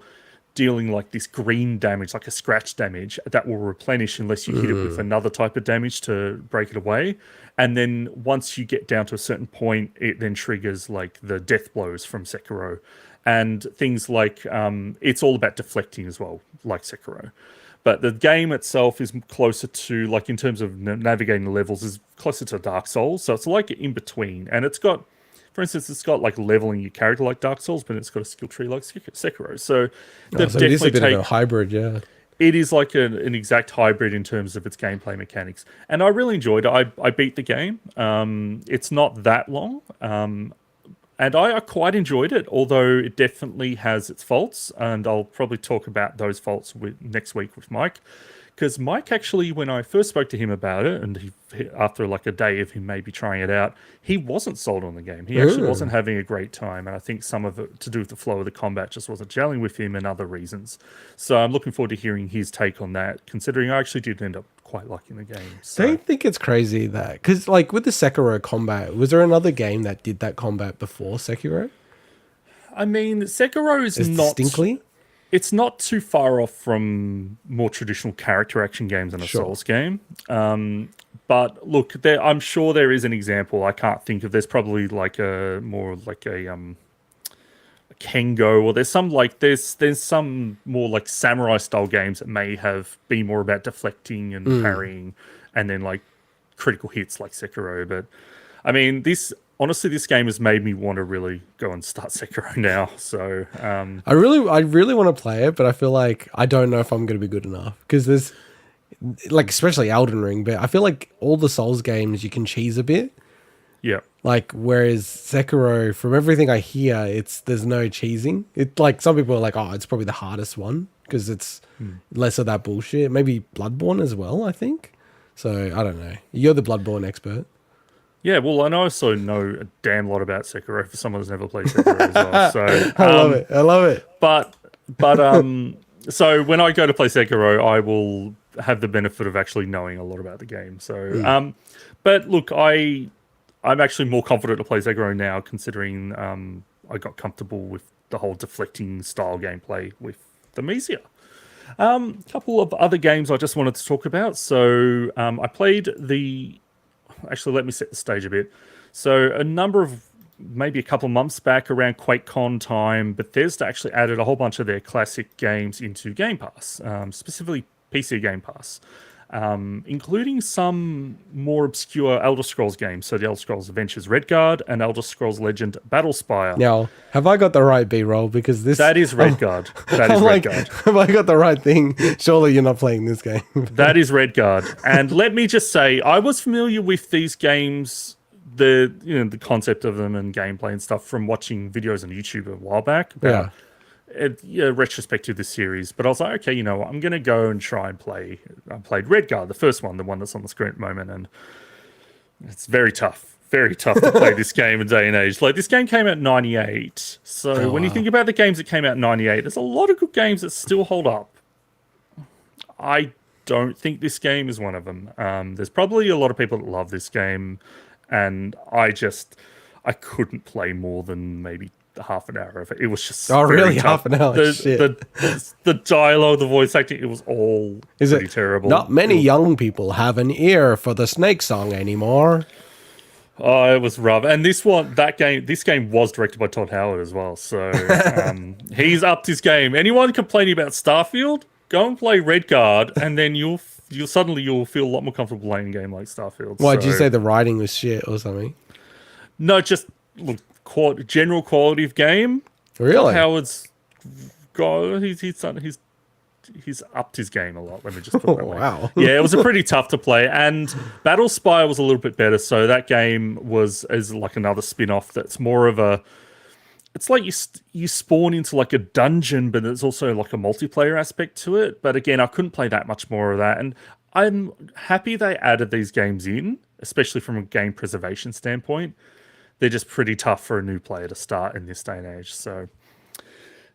dealing like this green damage, like a scratch damage that will replenish unless you hit it with another type of damage to break it away. And then once you get down to a certain point, it then triggers like the death blows from Sekiro. And things like, it's all about deflecting as well, like Sekiro. But the game itself is closer to, like, in terms of navigating the levels, is closer to Dark Souls. So it's like in between. And it's got, for instance, it's got like leveling your character like Dark Souls, but it's got a skill tree like Sekiro. So it is a bit of a hybrid, yeah. It is like an exact hybrid in terms of its gameplay mechanics. And I really enjoyed it. I beat the game. It's not that long. And I quite enjoyed it, although it definitely has its faults. And I'll probably talk about those faults next week with Mike. Because Mike actually, when I first spoke to him about it, and after like a day of him maybe trying it out, he wasn't sold on the game. He actually wasn't having a great time. And I think some of it to do with the flow of the combat just wasn't gelling with him and other reasons. So I'm looking forward to hearing his take on that, considering I actually did end up quite liking the game. So. Don't think it's crazy that, because like with the Sekiro combat, was there another game that did that combat before Sekiro? I mean, Sekiro is not... distinctly? It's not too far off from more traditional character action games than a Souls game. But look, I'm sure there is an example. I can't think of. There's probably like a Kengo, or there's some more like samurai style games that may have been more about deflecting and parrying, and then like critical hits like Sekiro. But I mean, honestly, this game has made me want to really go and start Sekiro now. So I really want to play it, but I feel like I don't know if I'm going to be good enough, because there's like, especially Elden Ring, but I feel like all the Souls games you can cheese a bit. Yeah. Like, whereas Sekiro, from everything I hear, there's no cheesing. It, like, some people are like, oh, it's probably the hardest one because it's less of that bullshit. Maybe Bloodborne as well, I think. So I don't know. You're the Bloodborne expert. Yeah, well, and I also know a damn lot about Sekiro for someone who's never played Sekiro as well. So I love it. But so when I go to play Sekiro, I will have the benefit of actually knowing a lot about the game. So, but look, I'm actually more confident to play Sekiro now, considering I got comfortable with the whole deflecting style gameplay with Thymesia. A couple of other games I just wanted to talk about. So I played Actually, let me set the stage a bit. So maybe a couple of months back, around QuakeCon time, Bethesda actually added a whole bunch of their classic games into Game Pass, specifically PC Game Pass, including some more obscure Elder Scrolls games. So the Elder Scrolls Adventures Redguard and Elder Scrolls Legend Battlespire. Now, have I got the right B-roll? Because that is Redguard. That is Redguard. Have I got the right thing? Surely you're not playing this game. That is Redguard. And let me just say, I was familiar with these games the concept of them and gameplay and stuff from watching videos on YouTube a while back about retrospective of the series. But I was like, okay, you know what, I'm going to go and try and play. I played Redguard, the first one, the one that's on the screen at the moment, and it's very tough. Very tough to play this game in day and age. Like, this game came out in 98. So when you think about the games that came out in 98, there's a lot of good games that still hold up. I don't think this game is one of them. There's probably a lot of people that love this game, and I couldn't play more than maybe half an hour of it. It was just really tough. half an hour. The dialogue, the voice acting, it was all pretty terrible. Not many young people have an ear for the Snake song anymore. Oh, it was rough. And this game was directed by Todd Howard as well. So he's upped his game. Anyone complaining about Starfield, go and play Redguard, and then you'll feel a lot more comfortable playing a game like Starfield. Why did you say the writing was shit or something? No, just look, general quality of game. Really? Todd Howard's got he's upped his game a lot. Let me just put it that way. Wow. Yeah, it was a pretty tough to play, and Battlespire was a little bit better. So that game is like another spin-off that's more of a. It's like you spawn into like a dungeon, but there's also like a multiplayer aspect to it. But again, I couldn't play that much more of that, and I'm happy they added these games in, especially from a game preservation standpoint. They're just pretty tough for a new player to start in this day and age. So.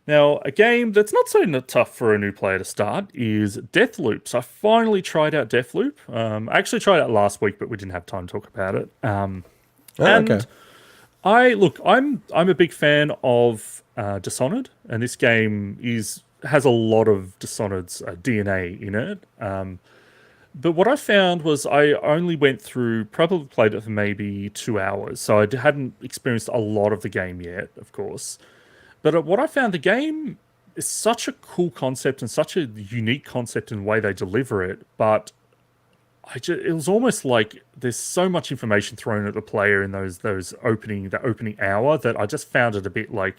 Now, a game that's not so tough for a new player to start is Deathloop. So I finally tried out Deathloop. I actually tried it last week, but we didn't have time to talk about it. Okay. I'm a big fan of Dishonored, and this game has a lot of Dishonored's DNA in it. But what I found was I only probably played it for maybe 2 hours, so I hadn't experienced a lot of the game yet, of course. But what I found, the game is such a cool concept and such a unique concept in the way they deliver it. But it was almost like there's so much information thrown at the player in the opening hour that I just found it a bit like,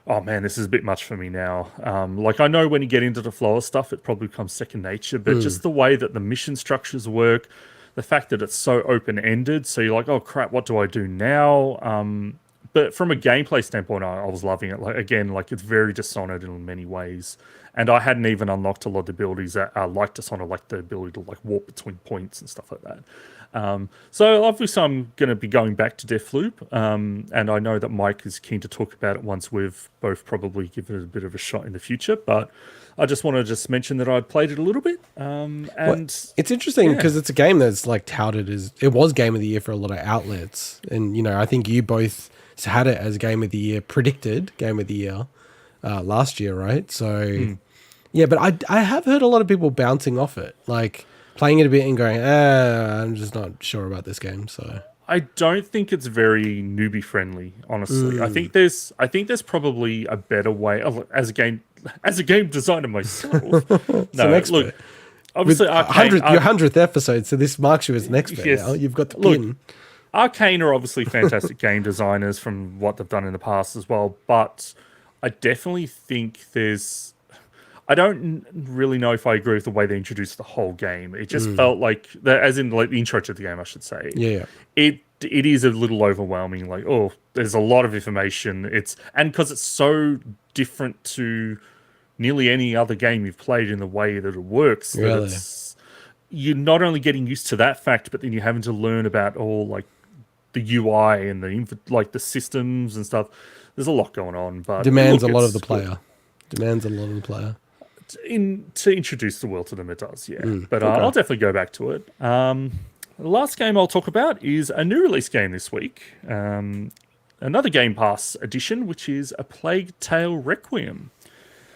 oh man, this is a bit much for me now. Like, I know when you get into the flow of stuff, it probably becomes second nature. But just the way that the mission structures work, the fact that it's so open-ended, so you're like, oh crap, what do I do now? But from a gameplay standpoint, I was loving it. Like, again, like, it's very Dishonored in many ways. And I hadn't even unlocked a lot of the abilities that are like Dishonored, like the ability to like warp between points and stuff like that. So obviously I'm going to be going back to Deathloop. And I know that Mike is keen to talk about it once we've both probably given it a bit of a shot in the future. But I just want to mention that I'd played it a little bit. It's interesting because it's a game that's like touted as, it was Game of the Year for a lot of outlets. And, you know, I think you both had it as Game of the Year, predicted Game of the Year last year, right? So, yeah, but I have heard a lot of people bouncing off it, like playing it a bit and going, I'm just not sure about this game. So I don't think it's very newbie friendly, honestly. I think there's probably a better way as a game designer myself. No, look, obviously, your 100th episode, so this marks you as an expert. Yes. Now you've got the pin. Arcane are obviously fantastic game designers from what they've done in the past as well, but I definitely think I don't really know if I agree with the way they introduced the whole game. It just felt like, as in like the intro to the game, I should say. Yeah. It is a little overwhelming. Like, oh, there's a lot of information. And because it's so different to nearly any other game you've played in the way that it works. Really? You're not only getting used to that fact, but then you're having to learn about all like the UI and the systems and stuff. There's a lot going on, but demands a lot of the player. Demands a lot of the player. To introduce the world to them, it does, yeah. But okay. I'll definitely go back to it. The last game I'll talk about is a new release game this week. Another Game Pass edition, which is A Plague Tale Requiem.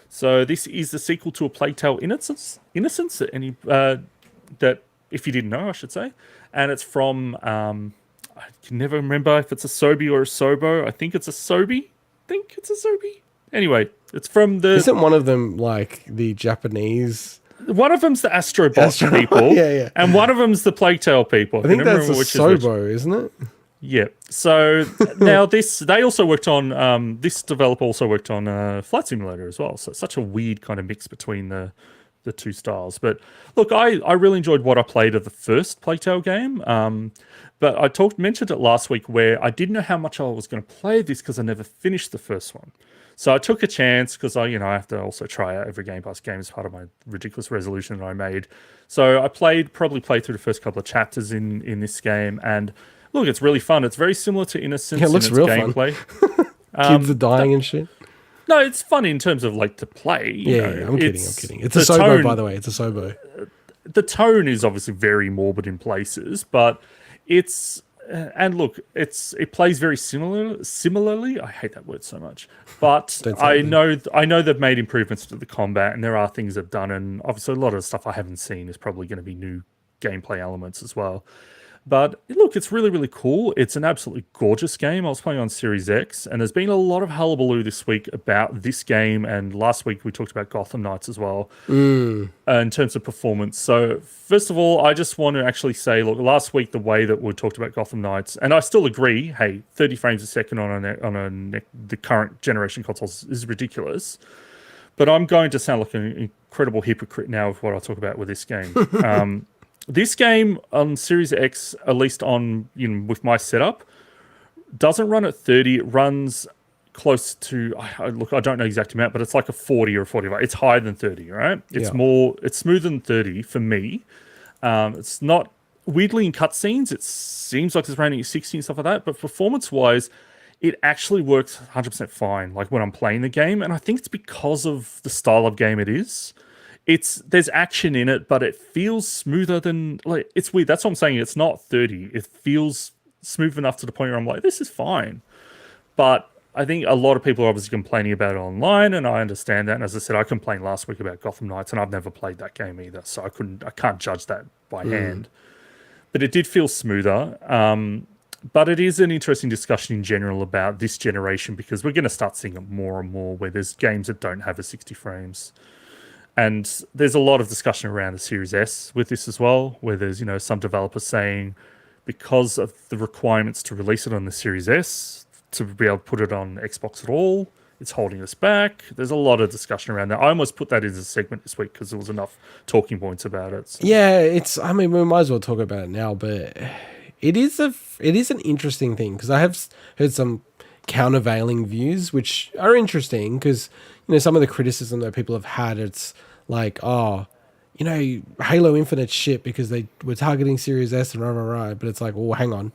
So this is the sequel to A Plague Tale Innocence. That, if you didn't know, I should say. And it's from, I can never remember if it's a Sobi or a Sobo. I think it's a Sobi. Anyway, it's from the... Isn't one of them like the Japanese... One of them's the Astrobot people. Yeah. And one of them's the Plague Tale people. I think that's a Sobo, isn't it? Yeah. So now they also worked on, this developer also worked on Flight Simulator as well. So it's such a weird kind of mix between the the two styles. But look, I really enjoyed what I played of the first Plague Tale game. But I mentioned it last week where I didn't know how much I was going to play this because I never finished the first one. So I took a chance because I have to also try out every Game Pass game as part of my ridiculous resolution that I made. So I probably played through the first couple of chapters in this game, and look, it's really fun. It's very similar to Innocence Yeah, it looks in its real gameplay. fun. Kids are dying and shit. No, it's fun in terms of like to play. Yeah, I'm kidding. It's a Sobo, by the way. It's a Sobo. The tone is obviously very morbid in places, but it's and look, it plays very similarly. I hate that word so much, but I know they've made improvements to the combat, and there are things they've done, and obviously a lot of the stuff I haven't seen is probably going to be new gameplay elements as well. But look, it's really, really cool. It's an absolutely gorgeous game. I was playing on Series X, and there's been a lot of hullabaloo this week about this game, and last week we talked about Gotham Knights as well in terms of performance. So first of all, I just want to actually say, look, last week the way that we talked about Gotham Knights, and I still agree, hey, 30 frames a second on the current generation consoles is ridiculous. But I'm going to sound like an incredible hypocrite now with what I talk about with this game. This game on Series X, at least on with my setup, doesn't run at 30. It runs close to look. I don't know the exact amount, but it's like a 40 or 45. It's higher than 30, right? It's It's smoother than 30 for me. It's not weirdly in cutscenes. It seems like it's running at 60 and stuff like that. But performance-wise, it actually works 100% fine. Like when I'm playing the game, and I think it's because of the style of game it is. There's action in it, but it feels smoother than it's weird. That's what I'm saying. It's not 30. It feels smooth enough to the point where I'm like, this is fine. But I think a lot of people are obviously complaining about it online, and I understand that. And as I said, I complained last week about Gotham Knights, and I've never played that game either, so I can't judge that by hand. But it did feel smoother. But it is an interesting discussion in general about this generation, because we're going to start seeing it more and more where there's games that don't have a 60 frames. And there's a lot of discussion around the Series S with this as well, where there's, some developers saying because of the requirements to release it on the Series S, to be able to put it on Xbox at all, it's holding us back. There's a lot of discussion around that. I almost put that as a segment this week because there was enough talking points about it. So. Yeah, we might as well talk about it now, but it is an interesting thing, because I have heard some countervailing views, which are interesting, because some of the criticism that people have had, it's like, Halo Infinite shit because they were targeting Series S and rah. But it's like, well, hang on,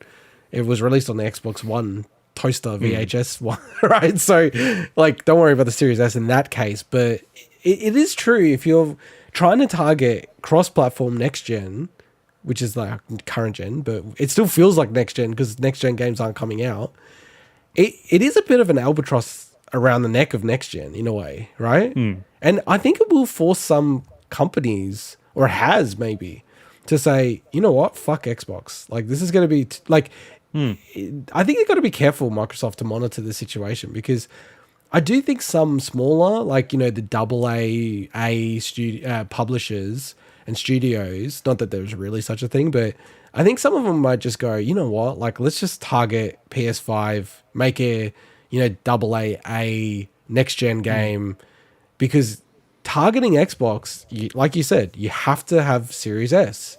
it was released on the Xbox One toaster VHS one, right? So, don't worry about the Series S in that case. But it is true, if you're trying to target cross-platform next gen, which is like current gen, but it still feels like next gen because next gen games aren't coming out. It is a bit of an albatross around the neck of next gen in a way, right? And I think it will force some companies, or it has maybe, to say, you know what, fuck Xbox. Like, this is going to be I think you've got to be careful, Microsoft, to monitor the situation, because I do think some smaller, the AA publishers and studios, not that there's really such a thing, but I think some of them might just go, you know what, let's just target PS5, make a AA next gen game, because targeting Xbox, like you said, you have to have Series S,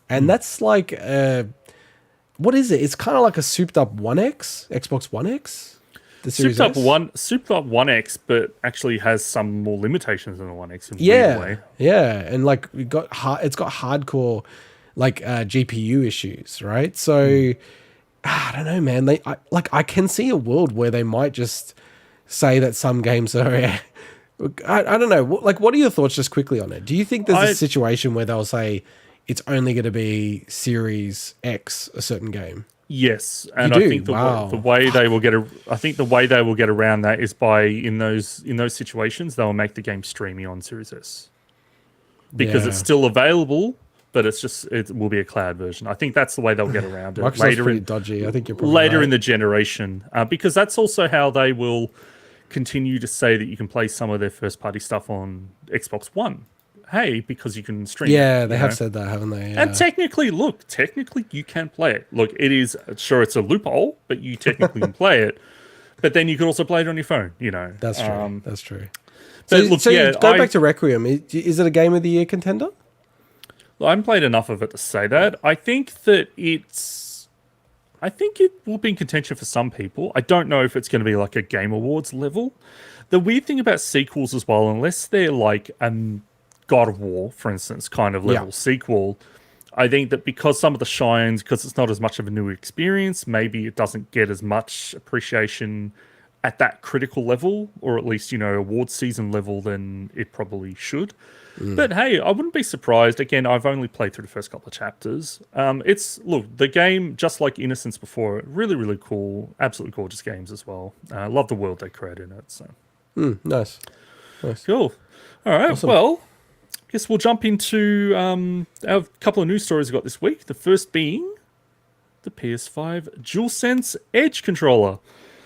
and that's like what is it? It's kind of like a souped up Xbox One X. The Series souped up One X, but actually has some more limitations than the One X in a weird way. Yeah, and it's got hardcore GPU issues, right? So I don't know, man. I can see a world where they might just say that some games are. I don't know. What are your thoughts, just quickly, on it? Do you think there's a situation where they'll say it's only going to be Series X, a certain game? Yes, and I think the way they will get around that is by in those situations they'll make the game streamy on Series S, because it's still available, but it will be a cloud version. I think that's the way they'll get around it. Microsoft's pretty dodgy. I think you're probably later right. in the generation, because that's also how they will continue to say that you can play some of their first party stuff on Xbox One. Hey, because you can stream. Yeah, they have said that, haven't they? Yeah. And technically you can play it. Look, it's a loophole, but you technically can play it. But then you could also play it on your phone, you know. That's true. That's true. But So, look, so yeah, go back to Requiem. Is it a Game of the Year contender? I haven't played enough of it to say that. I think it will be in contention for some people. I don't know if it's going to be like a Game Awards level. The weird thing about sequels as well, unless they're like God of War, for instance, kind of level sequel, I think that because some of the shines, because it's not as much of a new experience, maybe it doesn't get as much appreciation at that critical level, or at least, you know, award season level than it probably should. But hey, I wouldn't be surprised. Again, I've only played through the first couple of chapters. Look, the game, just like Innocence before, really, really cool, absolutely gorgeous games as well. I love the world they created in it. So Nice. cool. All right, Awesome. well, I guess we'll jump into our couple of news stories we got this week. The first being the PS5 DualSense Edge controller.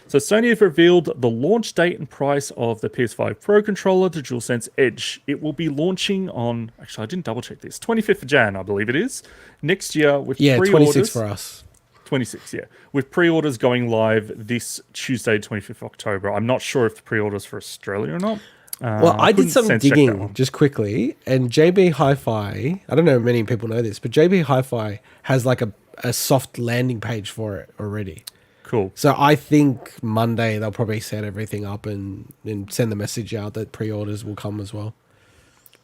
So Sony have revealed the launch date and price of the PS5 Pro controller, the DualSense Edge. It will be launching on, actually I didn't double check this, 25th of Jan, I believe it is, next year with pre-orders. 26 for us. 26, yeah. With pre-orders going live this Tuesday, 25th of October. I'm not sure if the pre-orders for Australia or not. Well, I did couldn't some sense check that digging one. just quickly, and JB Hi-Fi, I don't know if many people know this, but JB Hi-Fi has like a soft landing page for it already. Cool. So I think Monday they'll probably set everything up and send the message out that pre-orders will come as well.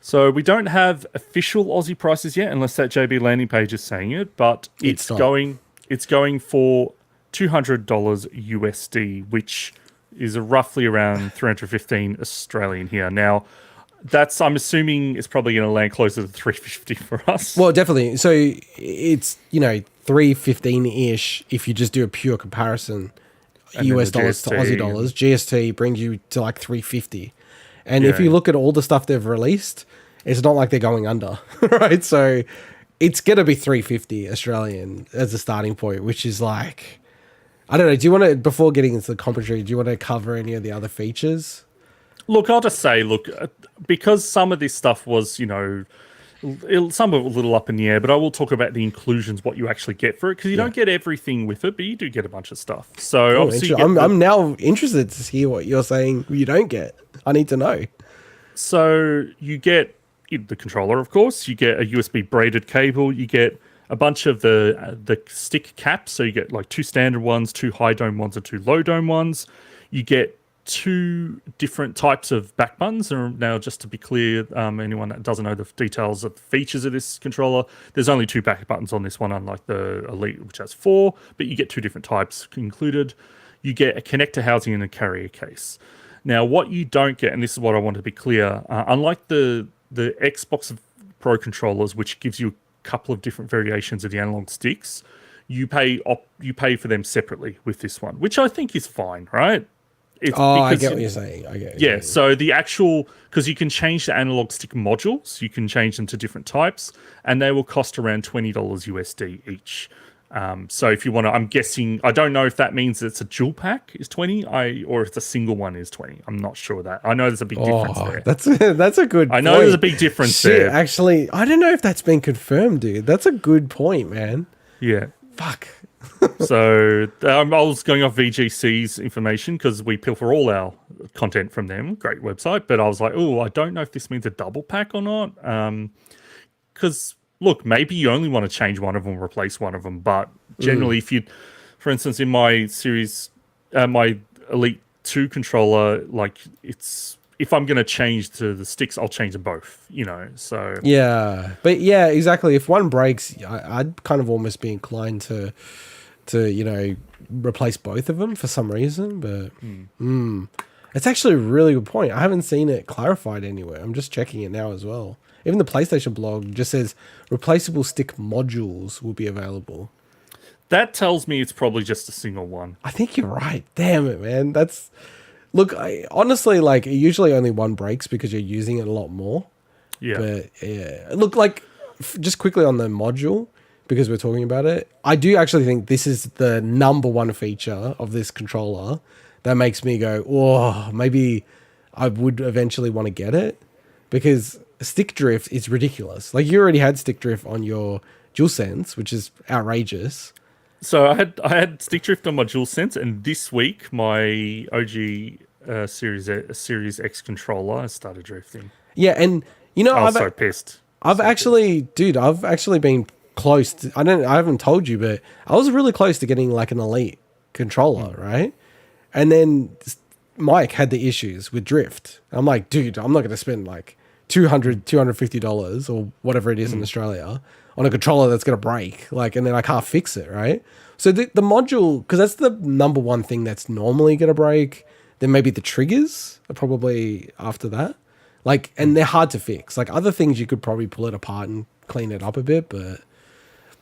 So we don't have official Aussie prices yet, unless that JB landing page is saying it, but it's not. going for $200 USD, which is roughly around 315 Australian here. Now, I'm assuming it's probably going to land closer to 350 for us. Well, definitely. So it's, 315-ish if you just do a pure comparison, And US then the dollars to GST. Aussie dollars. GST brings you to like 350. And if Yeah. you look at all the stuff they've released, it's not like they're going under, right? So it's going to be 350 Australian as a starting point, which is like, I don't know. Do you want to, before getting into the commentary, do you want to cover any of the other features? Look, I'll just say, because some of this stuff was, some of it a little up in the air, but I will talk about the inclusions, what you actually get for it, because you don't get everything with it, but you do get a bunch of stuff. So obviously, you get I'm now interested to hear what you're saying you don't get. I need to know. So you get the controller, of course. You get a USB braided cable. You get a bunch of the stick caps. So you get like 2 standard ones, 2 high dome ones, and 2 low dome ones. You get 2 different types of back buttons. And now, just to be clear, anyone that doesn't know the details of the features of this controller, there's only 2 back buttons on this one, unlike the Elite, which has 4. But you get 2 different types included. You get a connector housing and a carrier case. Now, what you don't get, and this is what I want to be clear, unlike the Xbox Pro controllers, which gives you a couple of different variations of the analog sticks, you pay for them separately with this one, which I think is fine, right? I get what you're saying. Yeah, so the actual, because you can change the analog stick modules, you can change them to different types, and they will cost around $20 USD each. So if you want to, I'm guessing, I don't know if that means it's a dual pack is 20, or if it's a single one is 20. I'm not sure of that. I know there's a big difference there. That's a good I know point. there's a big difference Shit, there. actually, I don't know if that's been confirmed, dude. That's a good point, man. Yeah. Fuck. So I was going off VGC's information because we pilfer all our content from them. Great website. But I was like, oh, I don't know if this means a double pack or not. Because, look, maybe you only want to change one of them, replace one of them. But generally, if you, for instance, in my series, my Elite 2 controller, like if I'm going to change to the sticks, I'll change them both, so. Yeah. But yeah, exactly. If one breaks, I'd kind of almost be inclined to replace both of them for some reason. But it's actually a really good point. I haven't seen it clarified anywhere. I'm just checking it now as well. Even the PlayStation blog just says replaceable stick modules will be available. That tells me it's probably just a single one. I think you're right. Damn it, man. Honestly, like, usually only one breaks because you're using it a lot more. Yeah. But yeah, look, like, just quickly on the module, because we're talking about it, I do actually think this is the number one feature of this controller that makes me go, oh, maybe I would eventually want to get it, because stick drift is ridiculous. Like, you already had stick drift on your DualSense, which is outrageous. So I had stick drift on my DualSense, and this week my OG Series X controller has started drifting. Yeah, and I was so pissed. I've actually been close to, I haven't told you, but I was really close to getting like an Elite controller, right? And then Mike had the issues with drift. I'm like, dude, I'm not going to spend like $250 or whatever it is in Australia on a controller that's going to break, like, and then I can't fix it, right? So the module, because that's the number one thing that's normally going to break. Then maybe the triggers are probably after that. Like, and they're hard to fix. Like other things, you could probably pull it apart and clean it up a bit, but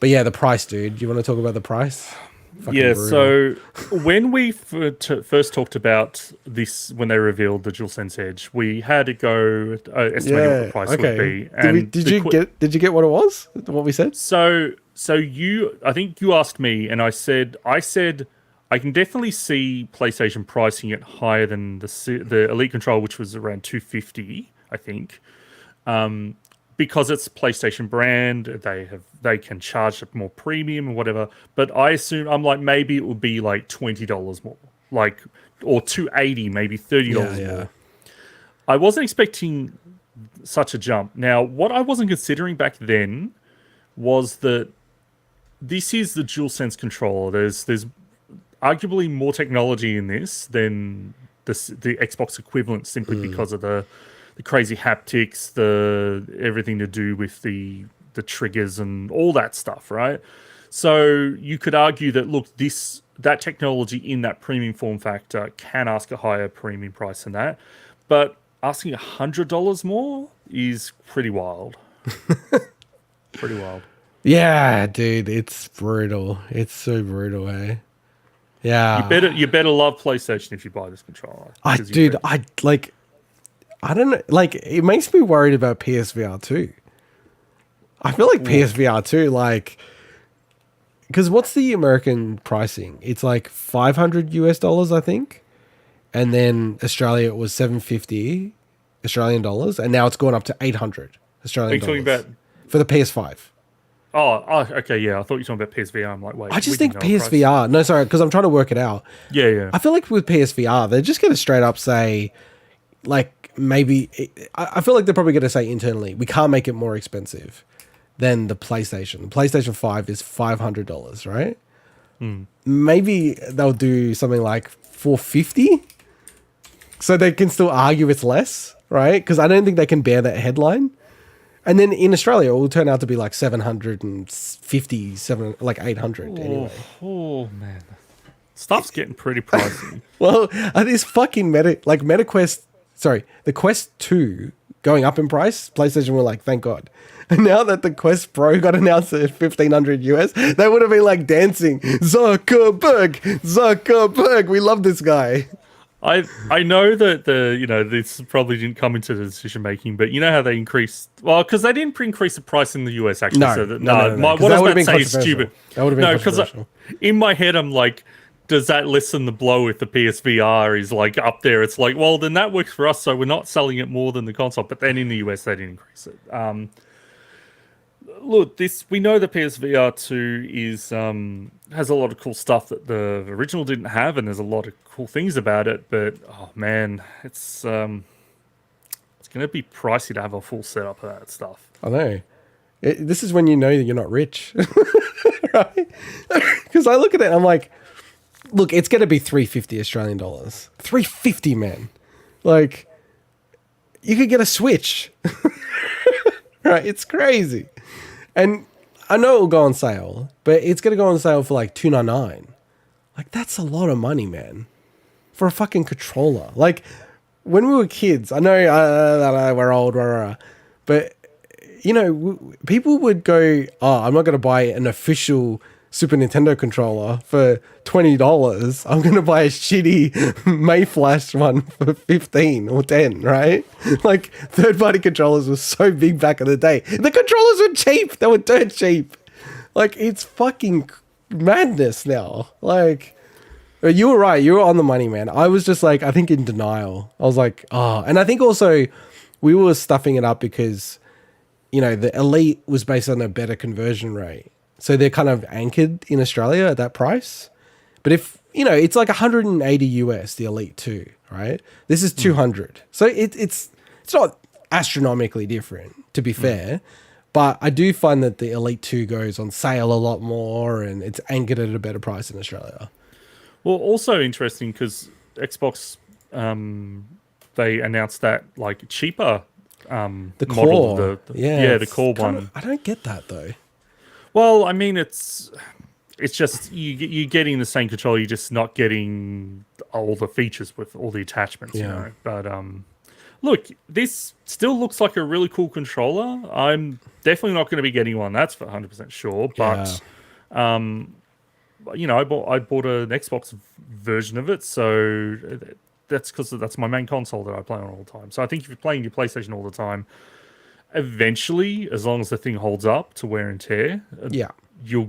yeah, the price, dude. You want to talk about the price? Fucking Yeah. brutal. So when we first talked about this, when they revealed the DualSense Edge, we had to go estimating what the price would be. And Did you get what it was? What we said? So I think you asked me, and I said I can definitely see PlayStation pricing it higher than the Elite controller, which was around $250, I think, because it's PlayStation brand. They can charge it more premium or whatever. But I'm like, maybe it would be like $20 more, like, or $280, maybe $30 more. I wasn't expecting such a jump. Now, what I wasn't considering back then was that this is the DualSense controller. There's arguably more technology in this than the Xbox equivalent, simply because of the crazy haptics, everything to do with the triggers and all that stuff, right? So you could argue that, look, that technology in that premium form factor can ask a higher premium price than that, but asking $100 more is pretty wild. Pretty wild. Yeah, dude, it's brutal. It's so brutal, eh? Yeah. You better love PlayStation if you buy this controller. I don't know, like, it makes me worried about PSVR 2. I feel like PSVR 2, like, because what's the American pricing? It's like $500 I think. And then Australia, it was $750 Australian dollars, and now it's gone up to $800 Australian dollars. Are you talking about for the PS5? Oh, okay, yeah. I thought you were talking about PSVR. I'm like, wait. I just think PSVR. No, sorry, because I'm trying to work it out. Yeah. I feel like with PSVR, they're just going to straight up say, like, maybe. I feel like they're probably going to say internally, we can't make it more expensive than the PlayStation. The PlayStation 5 is $500, right? Maybe they'll do something like $450, so they can still argue it's less, right? Because I don't think they can bear that headline. And then in Australia, it will turn out to be like 750, like 800 anyway. Oh, man. Stuff's getting pretty pricey. Well, this fucking MetaQuest, the Quest 2 going up in price, PlayStation were like, thank God. And now that the Quest Pro got announced at $1,500, they would have been like dancing. Zuckerberg, we love this guy. I know that this probably didn't come into the decision making, but you know how they increased? Well, because they didn't increase the price in the US actually. No, so that, no. What I was about to say is stupid. That would have been controversial. In my head, I'm like, does that lessen the blow if the PSVR is like up there? It's like, well, then that works for us, so we're not selling it more than the console. But then in the US, they didn't increase it. Look, we know the PSVR 2 has a lot of cool stuff that the original didn't have, and there's a lot of cool things about it. But oh man, it's going to be pricey to have a full setup of that stuff. I know. This is when you know that you're not rich, right? Because I look at it, and I'm like, look, it's going to be $350 Australian dollars. $350, man. Like, you could get a Switch, right? It's crazy. And I know it will go on sale, but it's going to go on sale for like $299. Like, that's a lot of money, man, for a fucking controller. Like, when we were kids, I know we're old, but, people would go, I'm not going to buy an official Super Nintendo controller for $20. I'm going to buy a shitty Mayflash one for 15 or 10, right? Like, third-party controllers were so big back in the day. The controllers were cheap. They were dirt cheap. Like, it's fucking madness now. Like, you were right. You were on the money, man. I was just like, I think in denial. I was like, and I think also we were stuffing it up because, the Elite was based on a better conversion rate. So they're kind of anchored in Australia at that price. But if, it's like 180 US, the Elite 2, right? This is 200. So it's not astronomically different, to be fair. But I do find that the Elite 2 goes on sale a lot more and it's anchored at a better price in Australia. Well, also interesting because Xbox, they announced that like cheaper The model, core. the core one. I don't get that though. Well, I mean, it's just you're getting the same controller, you're just not getting all the features with all the attachments, But look, this still looks like a really cool controller. I'm definitely not going to be getting one. That's for 100% sure. But I bought an Xbox version of it, so that's because that's my main console that I play on all the time. So I think if you're playing your PlayStation all the time, eventually, as long as the thing holds up to wear and tear, you'll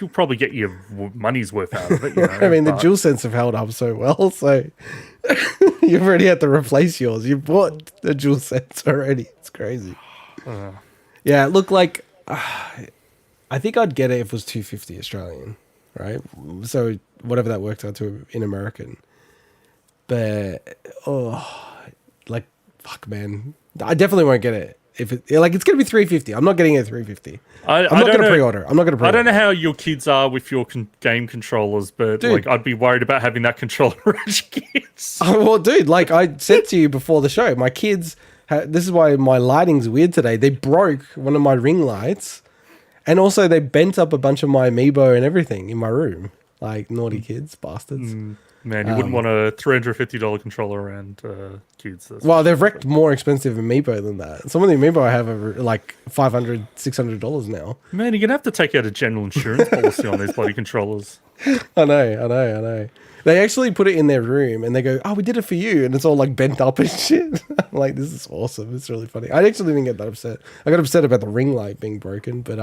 probably get your money's worth out of it. I mean, the DualSense have held up so well, so you've already had to replace yours. You bought the DualSense already. It's crazy. Yeah, look, like I think I'd get it if it was 250 Australian, right? So whatever that worked out to in American. But like fuck, man, I definitely won't get it. If it's going to be 350, I'm not getting it at 350. I'm not going to pre-order. I don't know how your kids are with your game controllers, but dude, like I'd be worried about having that controller around your kids. Well, dude, like I said to you before the show, my kids. This is why my lighting's weird today. They broke one of my ring lights, and also they bent up a bunch of my amiibo and everything in my room. Like naughty kids, bastards. Man, you wouldn't want a $350 controller around kids. Well, they've wrecked more expensive amiibo than that. Some of the amiibo I have are like $500, $600 now. Man, you're going to have to take out a general insurance policy on these bloody controllers. I know. They actually put it in their room and they go, "Oh, we did it for you." And it's all like bent up and shit. I'm like, this is awesome. It's really funny. I actually didn't get that upset. I got upset about the ring light being broken, but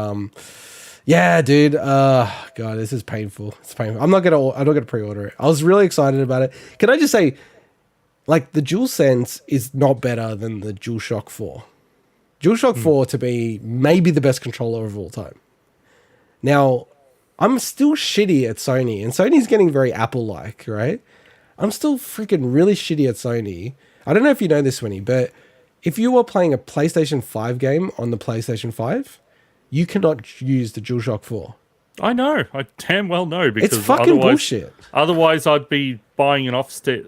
yeah, dude. God, this is painful. It's painful. I'm not gonna pre-order it. I was really excited about it. Can I just say, like, the DualSense is not better than the DualShock 4. DualShock 4 to be maybe the best controller of all time. Now, I'm still shitty at Sony, and Sony's getting very Apple-like, right? I'm still freaking really shitty at Sony. I don't know if you know this, Swinny, but if you were playing a PlayStation 5 game on the PlayStation 5, you cannot use the DualShock 4. I know. I damn well know. Because it's fucking bullshit. Otherwise, I'd be buying an offset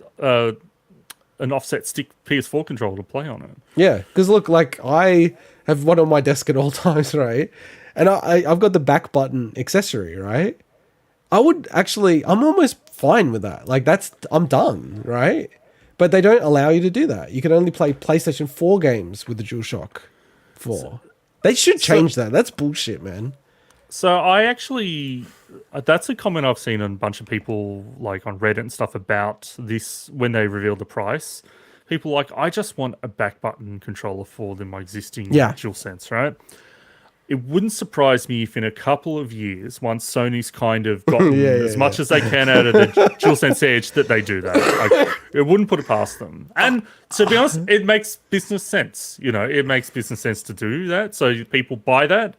stick PS4 controller to play on it. Yeah, because look, like I have one on my desk at all times, right? And I've got the back button accessory, right? I'm almost fine with that. Like I'm done, right? But they don't allow you to do that. You can only play PlayStation 4 games with the DualShock 4. They should change that. That's bullshit, man. So I actually, that's a comment I've seen on a bunch of people like on Reddit and stuff about this when they revealed the price. People like, I just want a back button controller for my existing DualSense, right? It wouldn't surprise me if in a couple of years, once Sony's kind of gotten as much as they can out of the DualSense Edge, that they do that. It wouldn't put it past them. And to be honest, it makes business sense. It makes business sense to do that. So people buy that,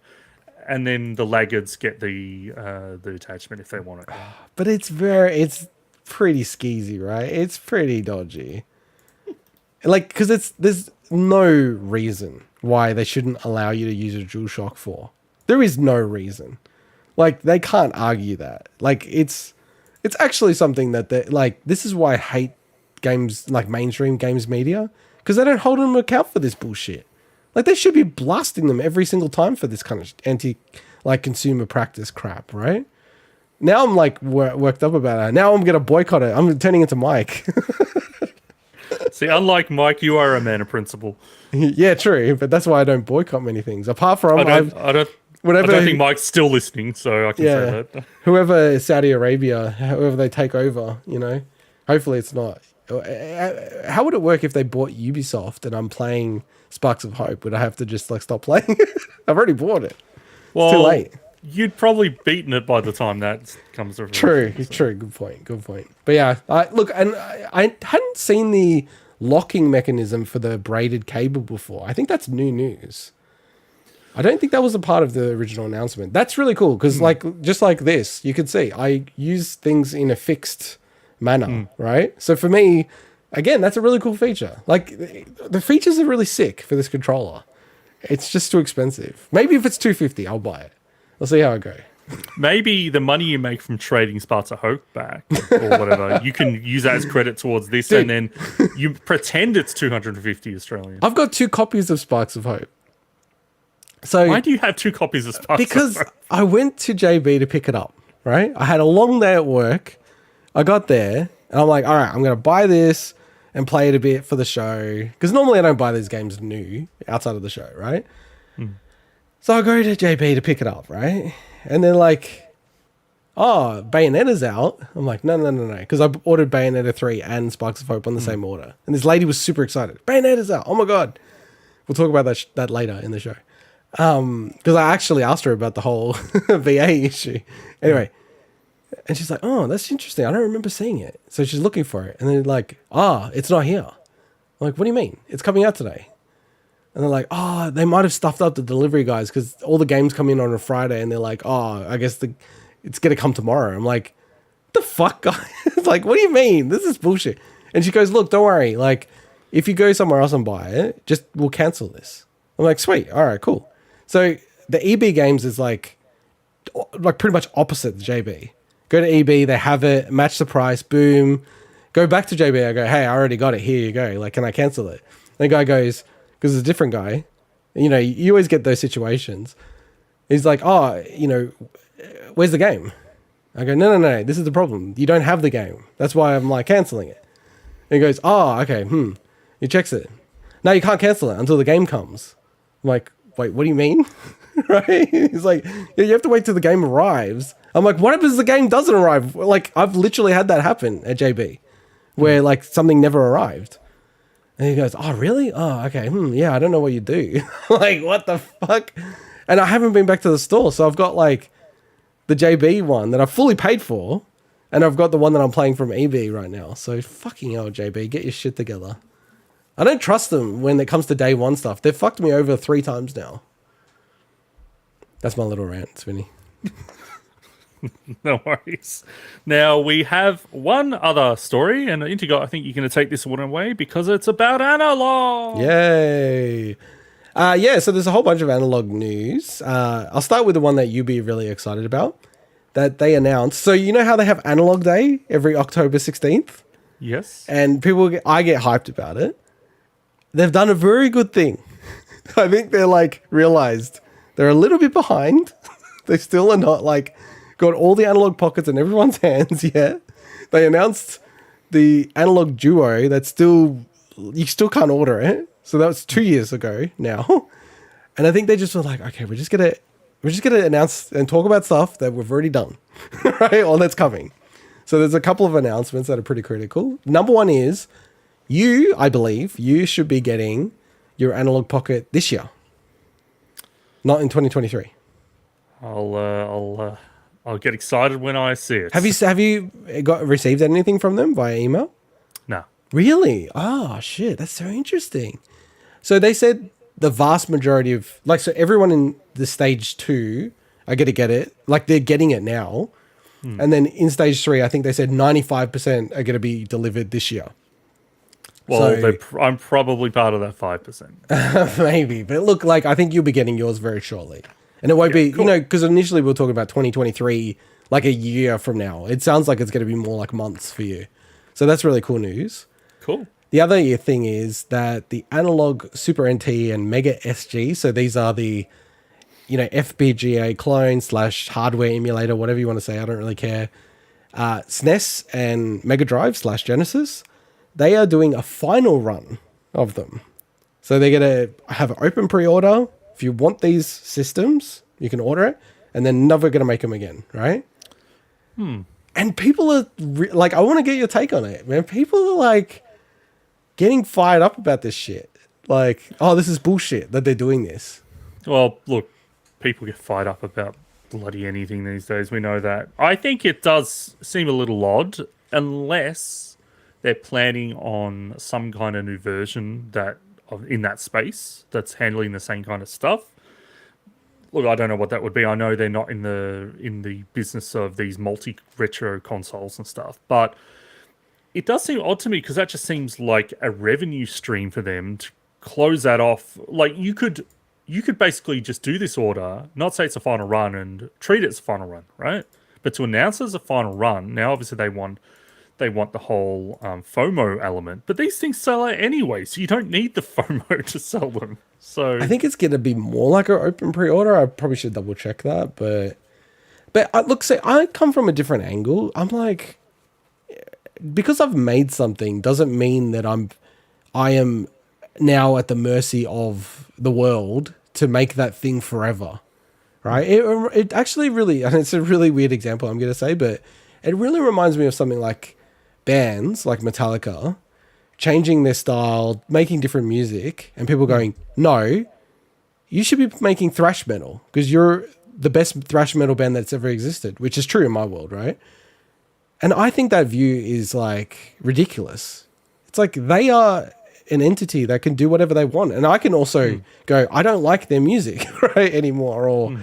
and then the laggards get the attachment if they want it. But it's pretty skeezy, right? It's pretty dodgy. Like, because there's no reason why they shouldn't allow you to use a DualShock 4. There is no reason. Like, they can't argue that. Like, it's actually something that they like. This is why I hate games like mainstream games media, because they don't hold them to account for this bullshit. Like, they should be blasting them every single time for this kind of consumer practice crap, right? Now I'm like worked up about it. Now I'm gonna boycott it. I'm turning into Mike. See, unlike Mike, you are a man of principle. Yeah, true, but that's why I don't boycott many things. Apart from I don't think Mike's still listening, so I can say that. Whoever Saudi Arabia, however they take over, hopefully it's not. How would it work if they bought Ubisoft and I'm playing Sparks of Hope? Would I have to just stop playing? I've already bought it. Well, it's too late. You'd probably beaten it by the time that comes to fruition. True. Good point. But yeah, I hadn't seen the locking mechanism for the braided cable before. I think that's new news. I don't think that was a part of the original announcement. That's really cool because, like, just like this, you can see I use things in a fixed manner, right? So for me, again, that's a really cool feature. Like, the features are really sick for this controller. It's just too expensive. Maybe if it's $250, I'll buy it. We'll see how I go. Maybe the money you make from trading Sparks of Hope back or whatever, you can use that as credit towards this, and then you pretend it's 250 Australian. I've got 2 copies of Sparks of Hope. So why do you have 2 copies of Sparks because of Hope? I went to JB to pick it up, right? I had a long day at work. I got there, and I'm like, all right, I'm going to buy this and play it a bit for the show. Because normally I don't buy these games new outside of the show, right? So I go to JB to pick it up, right? And they're like, oh, Bayonetta's out. I'm like, no. Because I ordered Bayonetta 3 and Sparks of Hope on the same order. And this lady was super excited. Bayonetta's out. Oh my God. We'll talk about that later in the show. Because I actually asked her about the whole VA issue. Anyway, and she's like, oh, that's interesting. I don't remember seeing it. So she's looking for it. And they're like, it's not here. I'm like, what do you mean? It's coming out today. And they're like, oh, they might have stuffed up the delivery guys because all the games come in on a Friday. And they're like, oh, I guess it's going to come tomorrow. I'm like, what the fuck, guys? Like, what do you mean? This is bullshit. And she goes, look, don't worry. Like, if you go somewhere else and buy it, we'll cancel this. I'm like, sweet. All right, cool. So the EB games is like pretty much opposite the JB. Go to EB, they have it, match the price, boom. Go back to JB, I go, hey, I already got it. Here you go. Like, can I cancel it? And the guy goes, because it's a different guy. You know, you always get those situations. He's like, oh, where's the game? I go, no. This is the problem. You don't have the game. That's why I'm like canceling it. And he goes, oh, okay. He checks it. No, you can't cancel it until the game comes. I'm like, wait, what do you mean? Right? He's like, yeah, you have to wait till the game arrives. I'm like, what happens if the game doesn't arrive? Like, I've literally had that happen at JB where like something never arrived. And he goes, oh, really? Oh, okay. Yeah, I don't know what you do. Like, what the fuck? And I haven't been back to the store. So I've got like the JB one that I've fully paid for. And I've got the one that I'm playing from EB right now. So fucking hell, JB, get your shit together. I don't trust them when it comes to day one stuff. They've fucked me over 3 times now. That's my little rant, Swinny. No worries. Now, we have one other story, and Integot, I think you're going to take this one away because it's about Analogue. Yay. So there's a whole bunch of Analogue news. I'll start with the one that you'd be really excited about, that they announced. So you know how they have Analogue Day every October 16th? Yes. And I get hyped about it. They've done a very good thing. I think they're like realized they're a little bit behind. They still are not like got all the analog pockets in everyone's hands yet. They announced the Analog Duo that's you still can't order it. So that was 2 years ago now. And I think they just were like, okay, we're just gonna announce and talk about stuff that we've already done. Right? Or that's coming. So there's a couple of announcements that are pretty critical. Number one is I believe you should be getting your Analog Pocket this year. Not in 2023. I'll get excited when I see it. Have you received anything from them via email? No. Really? Oh shit, that's so interesting. So they said the vast majority of so everyone in the stage 2 are going to get it. Like they're getting it now. And then in stage 3, I think they said 95% are going to be delivered this year. Well, I'm probably part of that 5%. Maybe. But look, I think you'll be getting yours very shortly. And it won't be, cool. Because initially we were talking about 2023, like a year from now. It sounds like it's going to be more like months for you. So that's really cool news. Cool. The other thing is that the Analog Super NT and Mega SG, so these are the, FPGA clone / hardware emulator, whatever you want to say, I don't really care. SNES and Mega Drive / Genesis, they are doing a final run of them. So they're going to have an open pre-order. If you want these systems, you can order it, and they're never going to make them again, right? And people are I want to get your take on it, man. People are getting fired up about this shit. This is bullshit that they're doing this. Well, look, people get fired up about bloody anything these days. We know that. I think it does seem a little odd, unless they're planning on some kind of new version in that space that's handling the same kind of stuff. look, I don't know what that would be. I know they're not in the business of these multi-retro consoles and stuff, but it does seem odd to me because that just seems like a revenue stream for them to close that off. Like you could basically just do this order, not say it's a final run, and treat it as a final run, right? But to announce it as a final run, now obviously they want the whole FOMO element, but these things sell out anyway, so you don't need the FOMO to sell them. So I think it's going to be more like an open pre-order. I probably should double check that, but look, say I come from a different angle. I'm like, because I've made something doesn't mean that I am now at the mercy of the world to make that thing forever, right? It actually really, and it's a really weird example I'm going to say, but it really reminds me of something like bands like Metallica changing their style, making different music, and people going, no, you should be making thrash metal because you're the best thrash metal band that's ever existed, which is true in my world, right? And I think that view is like ridiculous. It's like they are an entity that can do whatever they want. And I can also go, I don't like their music right anymore. Or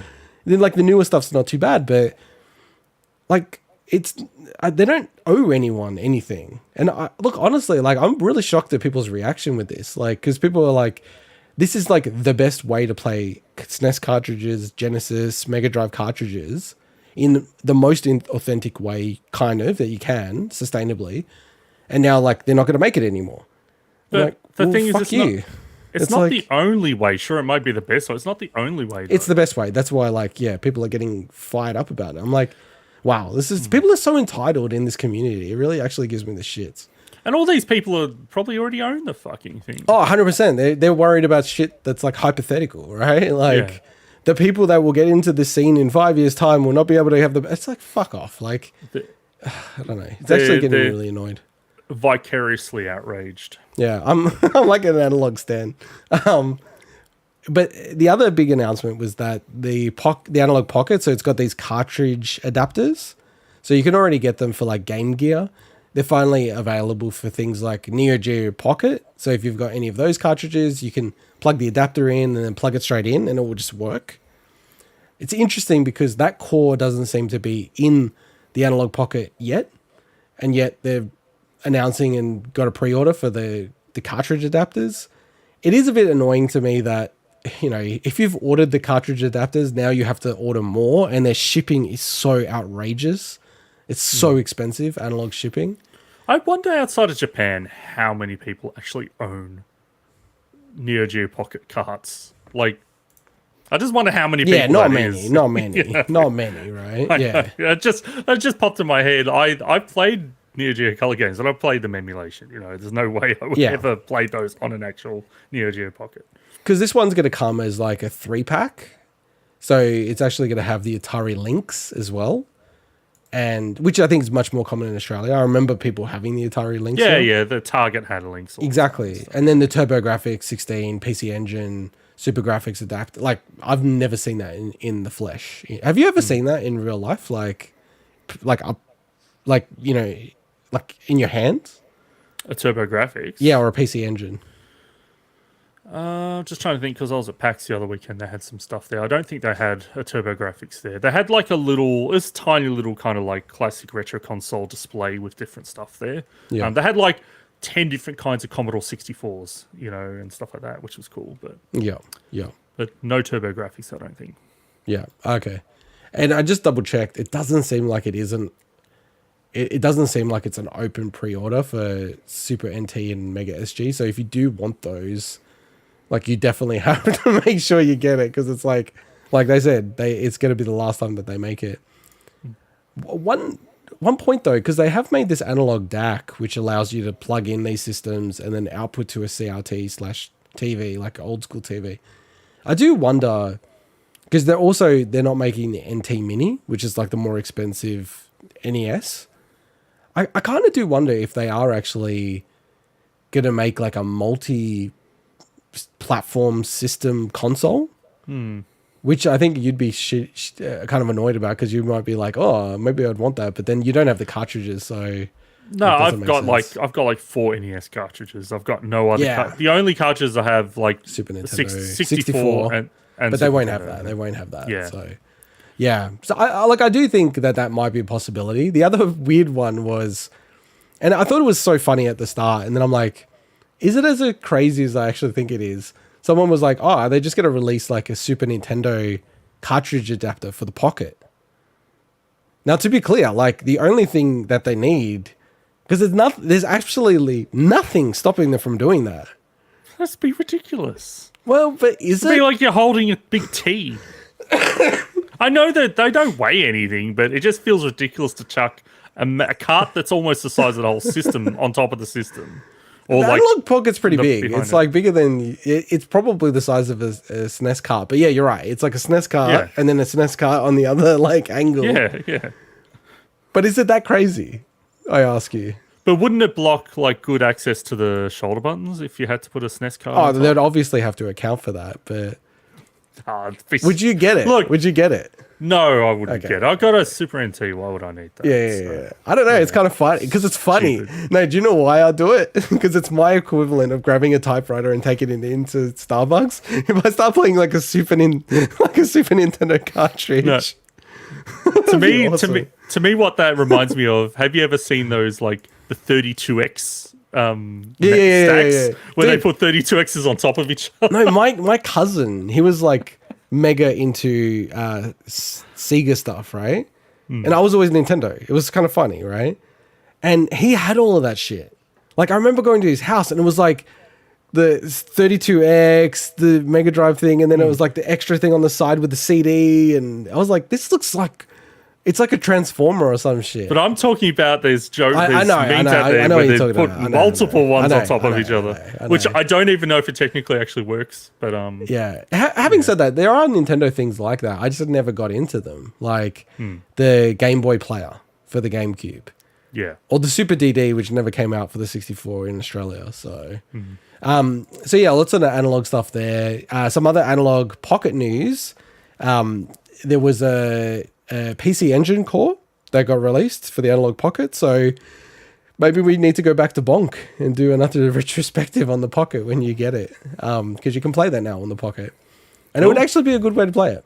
then like the newer stuff's not too bad, but like they don't owe anyone anything. And look, honestly, like I'm really shocked at people's reaction with this. Like, because people are like, this is like the best way to play SNES cartridges, Genesis, Mega Drive cartridges in the most authentic way, kind of, that you can, sustainably. And now, like, they're not going to make it anymore. But like, the thing is, it's not like, the only way. Sure, it might be the best, so it's not the only way. It's the best way. That's why, like, yeah, people are getting fired up about it. I'm like, wow, people are so entitled in this community. It really actually gives me the shits. And all these people are probably already own the fucking thing. Oh, 100%. They're worried about shit that's, like, hypothetical, right? Like... Yeah. The people that will get into the scene in 5 years' time will not be able to have the... It's like, fuck off. Like, I don't know. It's actually getting me really annoyed. Vicariously outraged. Yeah, I'm like an Analogue stan. But the other big announcement was that the Analogue Pocket, so it's got these cartridge adapters. So you can already get them for like Game Gear. They're finally available for things like Neo Geo Pocket. So if you've got any of those cartridges, you can plug the adapter in and then plug it straight in and it will just work. It's interesting because that core doesn't seem to be in the Analogue Pocket yet. And yet they're announcing and got a pre-order for the cartridge adapters. It is a bit annoying to me that, you know, if you've ordered the cartridge adapters, now you have to order more and their shipping is so outrageous. It's so expensive, Analogue shipping. I wonder outside of Japan how many people actually own Neo Geo Pocket carts. Like, I just wonder how many people. Yeah, not many, not many, right? Yeah, it just popped in my head. I played Neo Geo Color games and I played them emulation. You know, there's no way I would ever play those on an actual Neo Geo Pocket. Because this one's going to come as like a 3-pack, so it's actually going to have the Atari Lynx as well. And which I think is much more common in Australia. I remember people having the Atari Lynx. Yeah, the Target had a Lynx. Exactly. And then the TurboGrafx 16, PC Engine, Super Graphics adapter. Like, I've never seen that in the flesh. Have you ever seen that in real life? Like you know, like in your hands? A TurboGrafx? Yeah, or a PC Engine. Just trying to think, because I was at PAX the other weekend, they had some stuff there. I don't think they had a TurboGrafx there. They had like this tiny little kind of like classic retro console display with different stuff there. Yeah. They had like 10 different kinds of Commodore 64s, you know, and stuff like that, which was cool. But yeah. But no TurboGrafx, I don't think. Yeah, okay. And I just double checked. It doesn't seem like it isn't. It doesn't seem like it's an open pre-order for Super NT and Mega SG. So if you do want those, like, you definitely have to make sure you get it, because it's like they said, it's going to be the last time that they make it. One point though, because they have made this analog DAC, which allows you to plug in these systems and then output to a CRT/TV, like old school TV. I do wonder, because they're not making the NT Mini, which is like the more expensive NES. I kind of do wonder if they are actually going to make like a multi-platform system console, which I think you'd be kind of annoyed about, because you might be like, oh, maybe I'd want that, but then you don't have the cartridges, so no, I've got like 4 NES cartridges. I've got no other. The only cartridges I have, like Super Nintendo 64 And but they Super won't have Nintendo. that. They won't have that. Yeah. So, yeah. So I do think that might be a possibility. The other weird one was, and I thought it was so funny at the start, and then I'm like, is it as crazy as I actually think it is? Someone was like, oh, are they just going to release like a Super Nintendo cartridge adapter for the Pocket? Now, to be clear, like the only thing that they need, because there's absolutely nothing stopping them from doing that. That's be ridiculous. Well, but is It'd it? be like you're holding a big T. I know that they don't weigh anything, but it just feels ridiculous to chuck a cart that's almost the size of the whole system on top of the system. Or The like Analog Pocket's pretty big. behind It's it. like bigger than, it's probably the size of a SNES cart. But yeah, you're right. It's like a SNES cart Yeah. and then a SNES cart on the other like angle. yeah. But is it that crazy? I ask you. But wouldn't it block like good access to the shoulder buttons if you had to put a SNES card? Oh, on top? they'd obviously have to account for that. But would you get it? Look- Would you get it? No, I wouldn't Okay. get it. I got a Super NT. Why would I need that? Yeah. I don't know. It's kind of funny because it's funny. Stupid. No, do you know why I do it? Because it's my equivalent of grabbing a typewriter and taking it into Starbucks. If I start playing like a Super Nintendo cartridge, No. that'd be To awesome. me, what that reminds me of. Have you ever seen those like the 32X Yeah. stacks where they Dude. put 32Xs on top of each other? No, my cousin, he was like mega into Sega stuff, right? And I was always Nintendo. It was kind of funny, right? And he had all of that shit. Like I remember going to his house and it was like the 32X, the Mega Drive thing, and then it was like the extra thing on the side with the CD, and I was like, this looks like it's like a transformer or some shit. But I'm talking about there's memes I know out there what where you're they talking put about. I know, multiple ones I know, on top I of know, each I other, know. which I don't even know if it technically actually works. But Yeah. Having said that, there are Nintendo things like that. I just never got into them, like the Game Boy Player for the GameCube, yeah. or the Super DD, which never came out for the 64 in Australia. So, so yeah, lots of the analog stuff there. Some other analog Pocket news. There was a PC Engine core that got released for the Analog Pocket. So maybe we need to go back to Bonk and do another retrospective on the Pocket when you get it, because you can play that now on the Pocket, and it would actually be a good way to play it.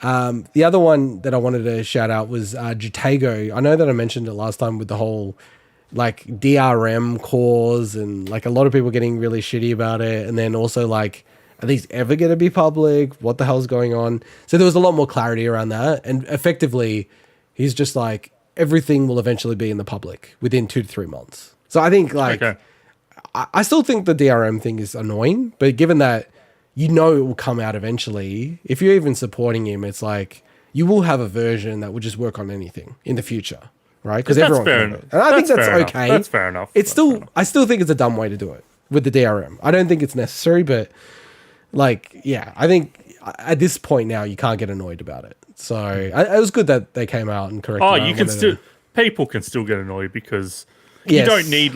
The other one that I wanted to shout out was Jatago. I know that I mentioned it last time with the whole like DRM cores and like a lot of people getting really shitty about it. And then also like, are these ever going to be public? What the hell's going on? So there was a lot more clarity around that. And effectively, he's just like, everything will eventually be in the public within 2 to 3 months. So I think like, Okay. I still think the DRM thing is annoying, but given that you know it will come out eventually, if you're even supporting him, it's like you will have a version that will just work on anything in the future, right? Because That's everyone fair can do enough. it. And I think That's that's fair enough. okay. That's fair enough. It's That's fair still, enough. I still think it's a dumb way to do it with the DRM. I don't think it's necessary, but like, yeah, I think at this point now you can't get annoyed about it. So it was good that they came out and corrected. Oh, it. you I can wanted still to- people can still get annoyed because Yes.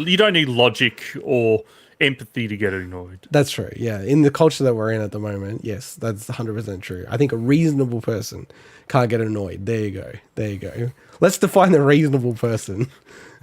you don't need logic or empathy to get annoyed. That's true. Yeah. In the culture that we're in at the moment, yes, that's 100% true. I think a reasonable person can't get annoyed. There you go. There you go. Let's define the reasonable person.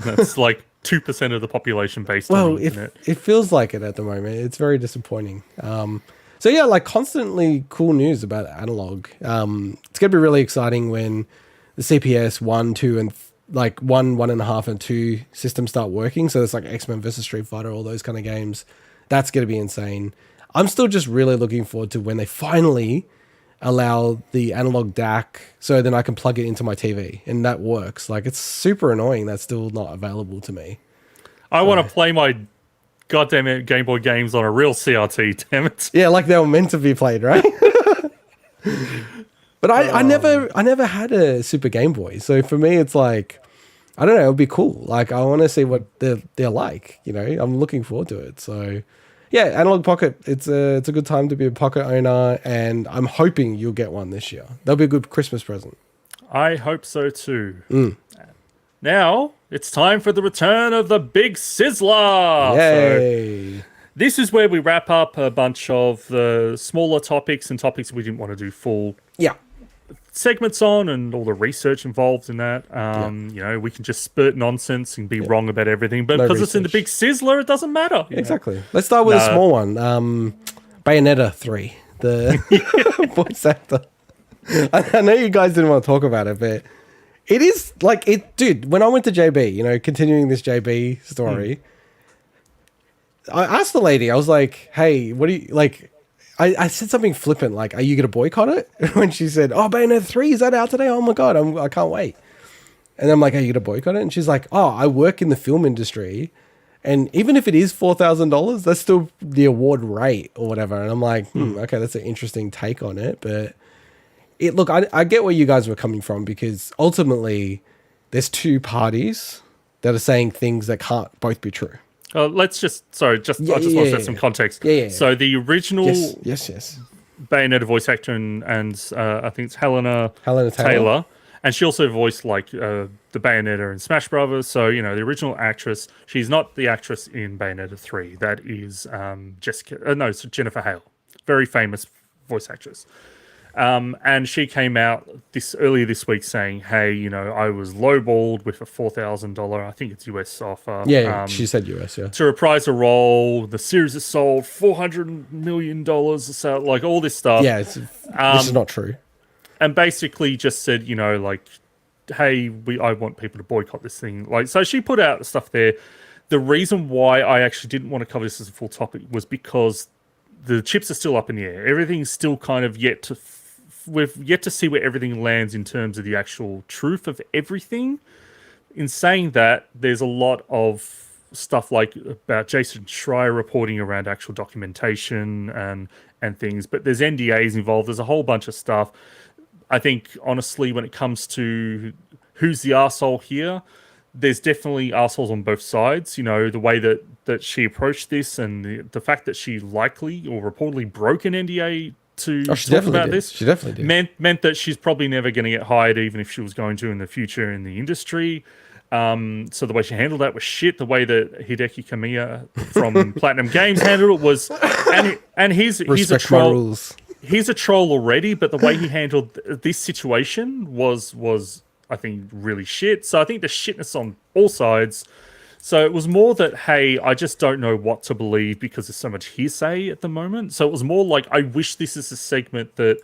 That's like 2% of the population based on Well, the internet. it feels like it at the moment. It's very disappointing. So yeah, like constantly cool news about Analog. It's going to be really exciting when the CPS 1, 2, and like 1, 1.5, and 2 systems start working. So it's like X-Men versus Street Fighter, all those kind of games. That's going to be insane. I'm still just really looking forward to when they finally allow the analog DAC so then I can plug it into my TV and that works. Like it's super annoying that's still not available to me. I want to play my goddamn Game Boy games on a real CRT, damn it. Yeah, like they were meant to be played, right? But I never had a Super Game Boy. So for me it's like, I don't know, it would be cool. Like I want to see what they're like, you know. I'm looking forward to it. So yeah, Analog Pocket, it's a good time to be a Pocket owner, and I'm hoping you'll get one this year. That'll be a good Christmas present. I hope so too. Now it's time for the return of the Big Sizzler. So Yay. this is where we wrap up a bunch of the smaller topics and topics we didn't want to do full Yeah. segments on, and all the research involved in that. You know, we can just spurt nonsense and be wrong about everything, but No because it's in the research. Big Sizzler, it doesn't matter. you know? Exactly. Let's start with a small one. Bayonetta 3. the voice actor. I know you guys didn't want to talk about it, but it is like it, dude. When I went to JB, you know, continuing this JB story, I asked the lady. I was like, "Hey, what do you like?" I said something flippant, like, "Are you going to boycott it?" When she said, "Oh, Bayonetta 3, is that out today? Oh my god, I can't wait." And I'm like, "Are you going to boycott it?" And she's like, "Oh, I work in the film industry, and even if it is $4,000, that's still the award rate or whatever." And I'm like, okay, that's an interesting take on it, but. Look, I get where you guys were coming from because ultimately there's two parties that are saying things that can't both be true. I just want to set some context. Yeah. So the original Yes. Bayonetta voice actor and I think it's Helena Taylor. and she also voiced like the Bayonetta in Smash Brothers. So, you know, the original actress, she's not the actress in Bayonetta 3. That is it's Jennifer Hale, very famous voice actress. And she came out earlier this week saying, "Hey, you know, I was lowballed with a $4,000, I think it's US offer. Yeah, she said US, yeah. To reprise a role. The series has sold $400 million, so like all this stuff. Yeah, this is not true. And basically just said, you know, like, hey, I want people to boycott this thing. Like, so she put out stuff there. The reason why I actually didn't want to cover this as a full topic was because the chips are still up in the air. Everything's still kind of we've yet to see where everything lands in terms of the actual truth of everything. In saying that, there's a lot of stuff like about Jason Schreier reporting around actual documentation and things, but there's NDAs involved. There's a whole bunch of stuff. I think, honestly, when it comes to who's the arsehole here, there's definitely arseholes on both sides. You know, the way that she approached this and the fact that she likely or reportedly broke an NDA to talk about this. She definitely did. Meant that she's probably never going to get hired, even if she was going to in the future in the industry. So the way she handled that was shit. The way that Hideki Kamiya from Platinum Games handled it was, and he's a troll. Rules. He's a troll already, but the way he handled this situation was I think really shit. So I think the shitness on all sides. So it was more that, hey, I just don't know what to believe because there's so much hearsay at the moment. So it was more like, I wish this is a segment that,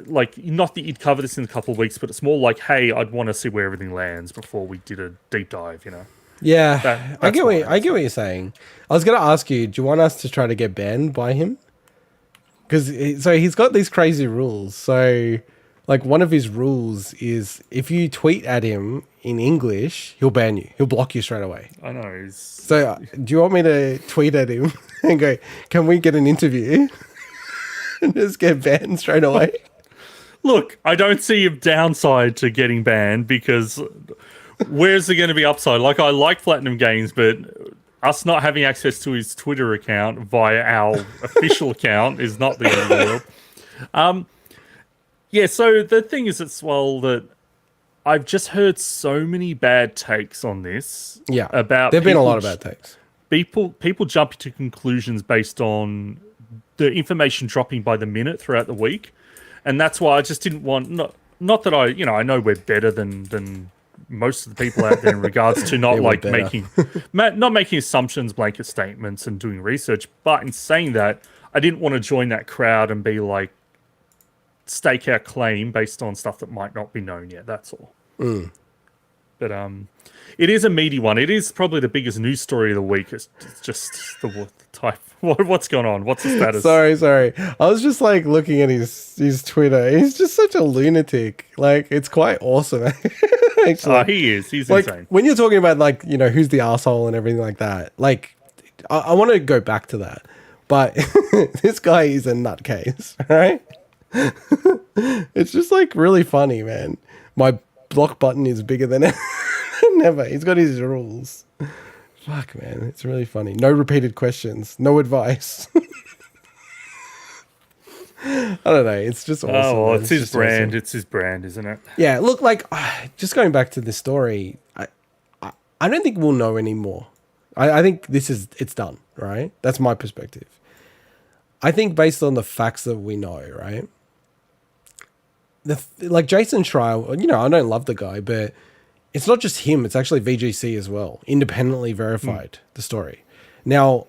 like, not that you'd cover this in a couple of weeks, but it's more like, hey, I'd want to see where everything lands before we did a deep dive, you know? Yeah, I get what you're saying. I was going to ask you, do you want us to try to get banned by him? Because he's got these crazy rules. So, like, one of his rules is if you tweet at him in English, he'll ban you. He'll block you straight away. I know. So, do you want me to tweet at him and go, "Can we get an interview?" and just get banned straight away? Look, I don't see a downside to getting banned because where's there going to be upside? Like, I like Platinum Games, but us not having access to his Twitter account via our official account is not the end of the world. Yeah, so the thing is as well that I've just heard so many bad takes on this. Yeah, about there've been a lot of bad takes. People jumping to conclusions based on the information dropping by the minute throughout the week, and that's why I just didn't want not that I know we're better than most of the people out there in regards to not like not making assumptions, blanket statements, and doing research. But in saying that, I didn't want to join that crowd and be like stake our claim based on stuff that might not be known yet. That's all. But it is a meaty one. It is probably the biggest news story of the week. It's just the type. What's going on? What's the status? Sorry. I was just like looking at his Twitter. He's just such a lunatic. Like, it's quite awesome. Actually. Oh, he is. He's like, insane. When you're talking about, like, you know, who's the asshole and everything like that, like, I want to go back to that. But this guy is a nutcase, right? It's just like really funny, man. My block button is bigger than ever. He's got his rules. Fuck, man, it's really funny. No repeated questions, no advice. I don't know. It's just awesome. Oh, well, it's his just brand. Awesome. It's his brand, isn't it? Yeah. Look, like, just going back to the story, I don't think we'll know anymore. I think it's done. Right. That's my perspective. I think based on the facts that we know, right. Like Jason Schreier, you know, I don't love the guy, but it's not just him. It's actually VGC as well, independently verified the story. Now,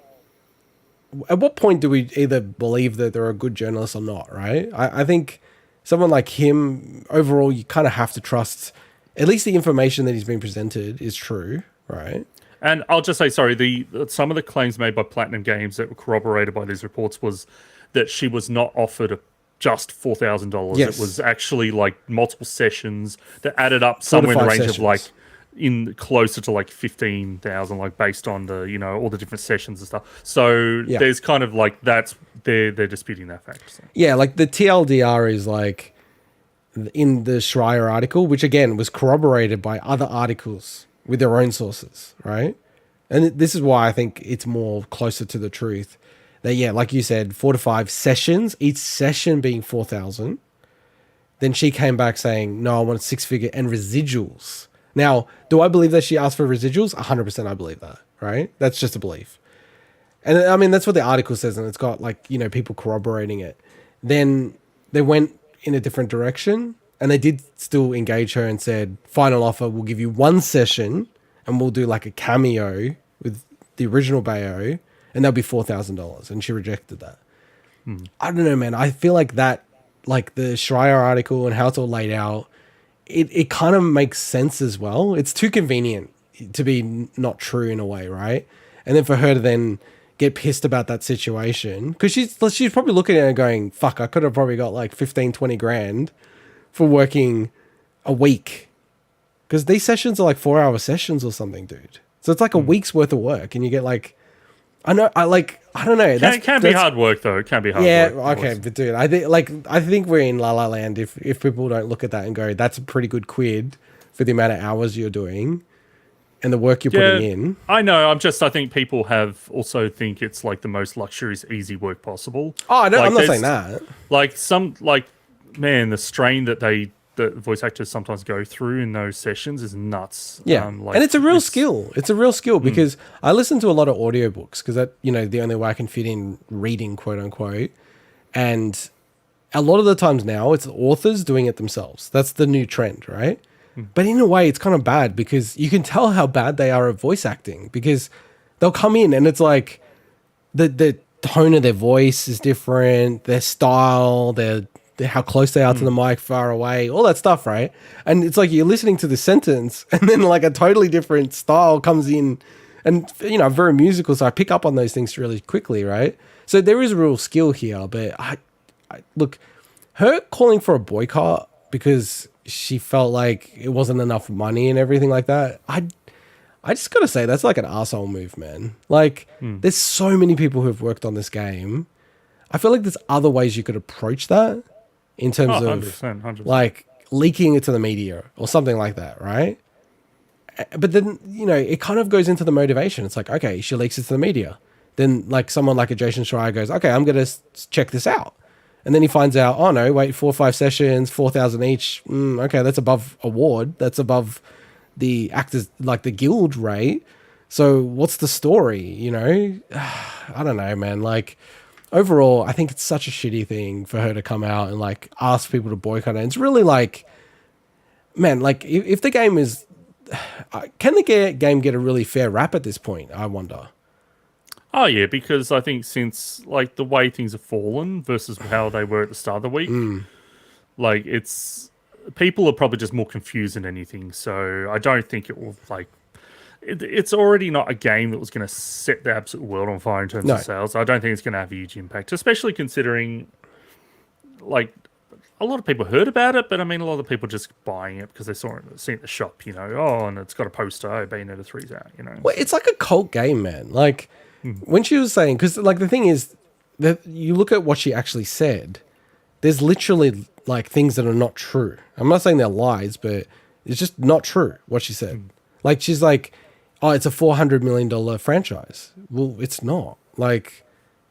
at what point do we either believe that they're a good journalist or not, right? I think someone like him, overall, you kind of have to trust at least the information that he's been presented is true, right? And I'll just say, sorry, some of the claims made by Platinum Games that were corroborated by these reports was that she was not offered just $4,000. Yes. It was actually like multiple sessions that added up somewhere in the range of like in closer to like 15,000, like based on the, you know, all the different sessions and stuff. So there's kind of like they're disputing that fact. So. Yeah, like the TLDR is like in the Schreier article, which again was corroborated by other articles with their own sources, right? And this is why I think it's more closer to the truth. That, yeah, like you said, 4 to 5 sessions, each session being 4,000. Then she came back saying, no, I want 6-figure and residuals. Now, do I believe that she asked for residuals? 100% I believe that, right? That's just a belief. And I mean, that's what the article says, and it's got like, you know, people corroborating it. Then they went in a different direction, and they did still engage her and said, final offer, we'll give you 1 session, and we'll do like a cameo with the original Bayo, and that'll be $4,000. And she rejected that. I don't know, man. I feel like that, like the Schreier article and how it's all laid out, it kind of makes sense as well. It's too convenient to be not true in a way, right? And then for her to then get pissed about that situation, because she's probably looking at it and going, fuck, I could have probably got like 15, 20 grand for working a week. Because these sessions are like 4-hour sessions or something, dude. So it's like a week's worth of work, and you get like, I don't know. It can be hard work, though. It can be hard work. Yeah, okay, but dude, I think we're in La La Land if people don't look at that and go, that's a pretty good quid for the amount of hours you're doing and the work you're putting in. I know. I think people have also think it's like the most luxurious, easy work possible. Oh, no, like, I'm not saying that. Man, the strain that the voice actors sometimes go through in those sessions is nuts. Yeah, and it's a real skill. It's a real skill because I listen to a lot of audiobooks because that, you know, the only way I can fit in reading, quote unquote. And a lot of the times now it's authors doing it themselves. That's the new trend, right? But in a way it's kind of bad because you can tell how bad they are at voice acting because they'll come in and it's like the tone of their voice is different, their style, how close they are to the mic, far away, all that stuff, right? And it's like you're listening to the sentence and then like a totally different style comes in and, you know, I'm very musical, so I pick up on those things really quickly, right? So there is a real skill here, but I look, her calling for a boycott because she felt like it wasn't enough money and everything like that, I just gotta say, that's like an arsehole move, man. Like, there's so many people who have worked on this game. I feel like there's other ways you could approach that. In terms of 100%. like leaking it to the media or something like that, right? But then, you know, it kind of goes into the motivation. It's like, okay, she leaks it to the media. Then like someone like a Jason Schreier goes, okay, I'm going to check this out. And then he finds out, oh no, wait, 4 or 5 sessions, 4,000 each. Okay, that's above award. That's above the actors, like the guild rate. So what's the story, you know? I don't know, man. Like, overall, I think it's such a shitty thing for her to come out and like ask people to boycott it. It's really like, man, like if the game is, can the game get a really fair rap at this point? I wonder. Oh yeah, because I think since like the way things have fallen versus how they were at the start of the week, like people are probably just more confused than anything. So I don't think it will like. It's already not a game that was going to set the absolute world on fire in terms of sales. I don't think it's going to have a huge impact, especially considering, like, a lot of people heard about it, but I mean, a lot of people just buying it because they saw it at the shop, you know. Oh, and it's got a poster. Oh, Bayonetta 3's out, you know. Well, it's like a cult game, man. Like, when she was saying, because, like, the thing is that you look at what she actually said, there's literally, like, things that are not true. I'm not saying they're lies, but it's just not true what she said. Like, she's like, oh, it's a $400 million franchise. Well, it's not. Like,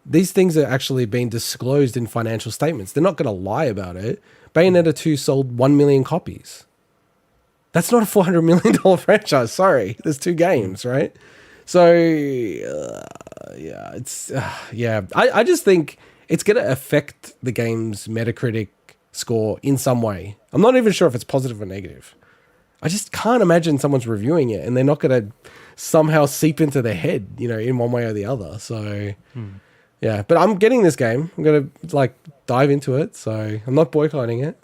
these things are actually being disclosed in financial statements. They're not going to lie about it. Bayonetta 2 sold 1 million copies. That's not a $400 million franchise. Sorry. There's 2 games, right? So, I just think it's going to affect the game's Metacritic score in some way. I'm not even sure if it's positive or negative. I just can't imagine someone's reviewing it and they're not going to somehow seep into their head, you know, in one way or the other. So, Yeah, but I'm getting this game. I'm gonna like dive into it. So I'm not boycotting it.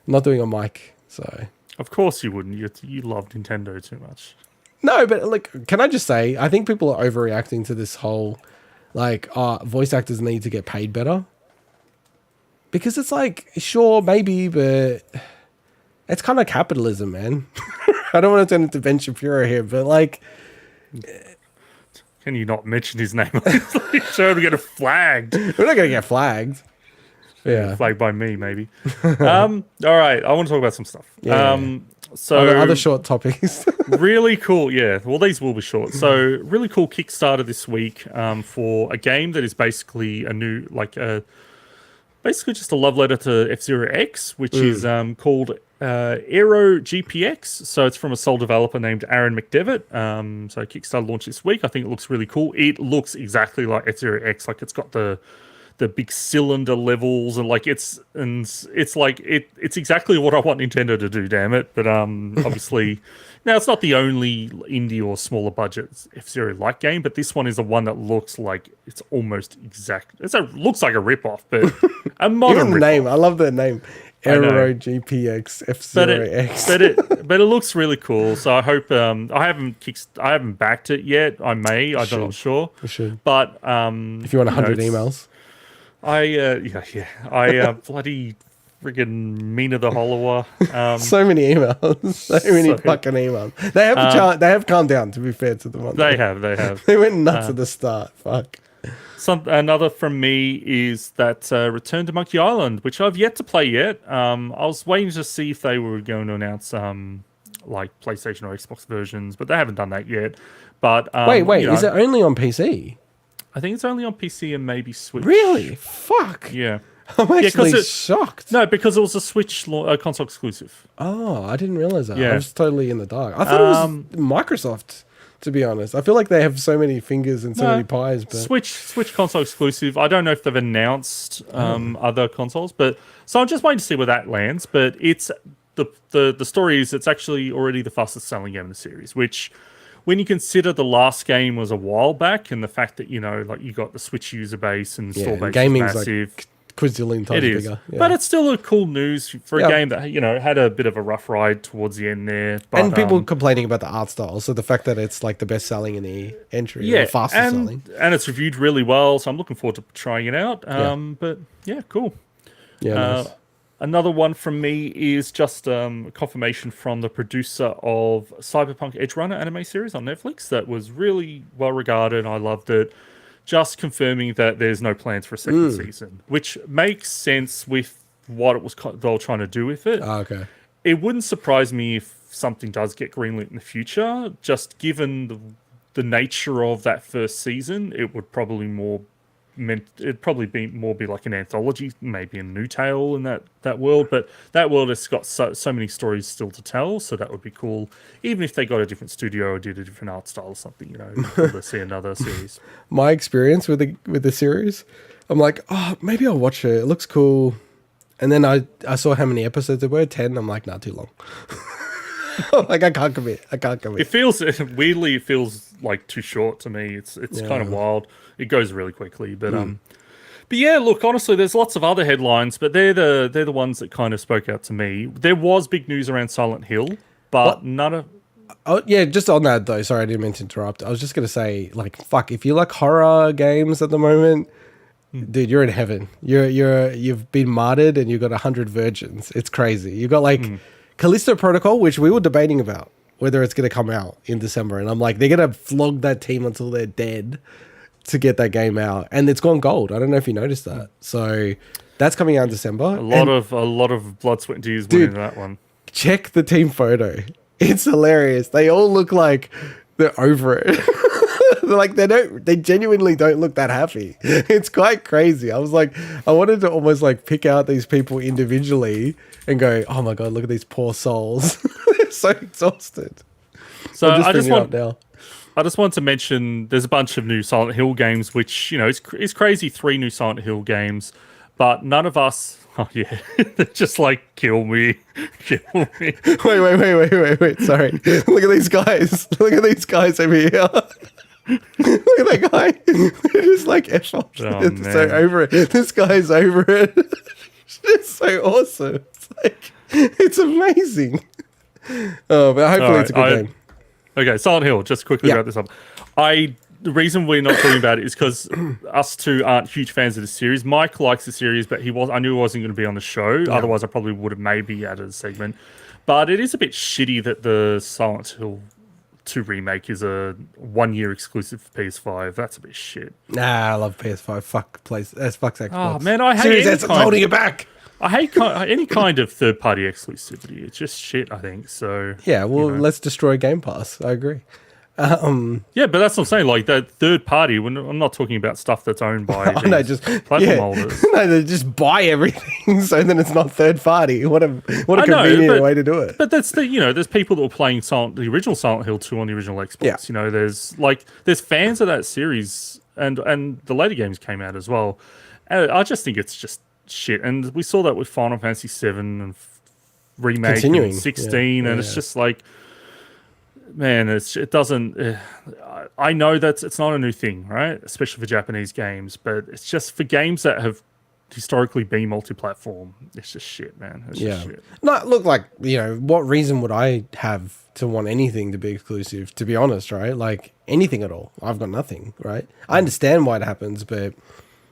I'm not doing a mic. So Of course you wouldn't. You love Nintendo too much. no, but like, can I just say, I think people are overreacting to this whole like, voice actors need to get paid better. Because it's like, sure, maybe, but it's kind of capitalism, man. I don't want to turn into Ben Shapiro here, but like, Can you not mention his name? Sure, we get flagged. we're not going to get flagged. Yeah. Flagged by me, maybe. All right, I want to talk about some stuff. Yeah. So Other short topics. really cool. Yeah, well, these will be short. So really cool Kickstarter this week for a game that is basically a new, like basically just a love letter to F-Zero X, which is called Aero GPX. So it's from a sole developer named Aaron McDevitt. So Kickstarter launched this week. I think it looks really cool. It looks exactly like F-Zero X. Like it's got the big cylinder levels and like it's exactly what I want Nintendo to do. Damn it! But obviously. Now, it's not the only indie or smaller budget F-Zero like game, but this one is the one that looks like it's almost exact. Looks like a rip-off, but a modern Even the rip-off. name, I love the name. Aero GPX F-Zero X. but it looks really cool. So I hope I haven't backed it yet. I may. I'm not sure. You should. But If you want 100 emails. I bloody friggin' Mina the Hollower. So many emails. So many fucking emails. They have calmed down, to be fair to them. They have. They went nuts at the start. Fuck. Another from me is that Return to Monkey Island, which I've yet to play yet. I was waiting to see if they were going to announce like PlayStation or Xbox versions, but they haven't done that yet. But wait, is it only on PC? I think it's only on PC and maybe Switch. Really? Fuck. Yeah. I'm actually shocked. No, because it was a Switch console exclusive. Oh, I didn't realize that. Yeah. I was totally in the dark. I thought it was Microsoft, to be honest. I feel like they have so many fingers and so many pies. But Switch console exclusive. I don't know if they've announced other consoles, but so I'm just waiting to see where that lands. But it's the story is it's actually already the fastest selling game in the series, which when you consider the last game was a while back and the fact that, like you got the Switch user base and store base is massive. Like quadrillion times bigger. Yeah. But it's still a cool news for a game that, had a bit of a rough ride towards the end there. But, and people complaining about the art style. So the fact that it's like the best selling in the entry, the fastest selling. And it's reviewed really well. So I'm looking forward to trying it out. But yeah, cool. Yeah, nice. Another one from me is just confirmation from the producer of Cyberpunk Edgerunner anime series on Netflix that was really well regarded. I loved it. Just confirming that there's no plans for a second season, which makes sense with what they were trying to do with it. Oh, okay. It wouldn't surprise me if something does get greenlit in the future. Just given the nature of that first season, it would probably be like an anthology, maybe a new tale in that world. But that world has got so many stories still to tell, so that would be cool. Even if they got a different studio or did a different art style or something, to see another series. My experience with the series, I'm like, oh, maybe I'll watch it. It looks cool. And then I saw how many episodes there were, 10. I'm like, nah, too long. Like I can't commit. It feels like too short to me. It's kind of wild. It goes really quickly, but yeah. Look, honestly, there's lots of other headlines, but they're the ones that kind of spoke out to me. There was big news around Silent Hill, but none of. Oh yeah, just on that though. Sorry, I didn't mean to interrupt. I was just gonna say, like, fuck, if you like horror games at the moment, dude, you're in heaven. You've been martyred and you've got 100 virgins. It's crazy. You got like Callisto Protocol, which we were debating about whether it's gonna come out in December, and I'm like, they're gonna flog that team until they're dead to get that game out, and it's gone gold. I don't know if you noticed that. So that's coming out in December. A lot of blood, sweat, and tears went into that one. Check the team photo. It's hilarious. They all look like they're over it. They're like they genuinely don't look that happy. It's quite crazy. I was like, I wanted to almost like pick out these people individually and go, oh my god, look at these poor souls. They're so exhausted. So I just want to mention there's a bunch of new Silent Hill games, which, is crazy. 3 new Silent Hill games, but none of us. Oh yeah, they're just like kill me. Wait. Sorry, look at these guys. Look at these guys over here. Look at that guy. Just like F off. Oh, It's so man. over it. This guy's over it. It's so awesome. It's like, it's amazing. Oh, but hopefully it's a good game. Okay, Silent Hill, just quickly Yeah. about this up. The reason we're not talking about it is because us two aren't huge fans of the series. Mike likes the series, but I knew he wasn't going to be on the show. Yeah. Otherwise, I probably would have maybe added a segment. But it is a bit shitty that the Silent Hill 2 remake is a 1 year exclusive for PS5. That's a bit shit. Nah, I love PS5. Fuck Xbox. Oh man, I hate Series any S, it's holding it back. I hate any kind of third-party exclusivity. It's just shit, I think. So Yeah, well, let's destroy Game Pass. I agree. yeah, but that's what I'm saying. Like that third party. I'm not talking about stuff that's owned by Oh, no, just platform holders. No, they just buy everything, so then it's not third party. What a I know, convenient way to do it. But that's there's people that were playing the original Silent Hill 2 on the original Xbox. Yeah. You know, there's fans of that series, and the later games came out as well. And I just think it's just shit. And we saw that with Final Fantasy 7 and remake Continuing. and 16, and it's just like, man, it doesn't. I know that it's not a new thing, right? Especially for Japanese games, but it's just for games that have historically been multi-platform. It's just shit, man. It's just shit. No, look, like, what reason would I have to want anything to be exclusive? To be honest, right? Like anything at all. I've got nothing, right? I understand why it happens, but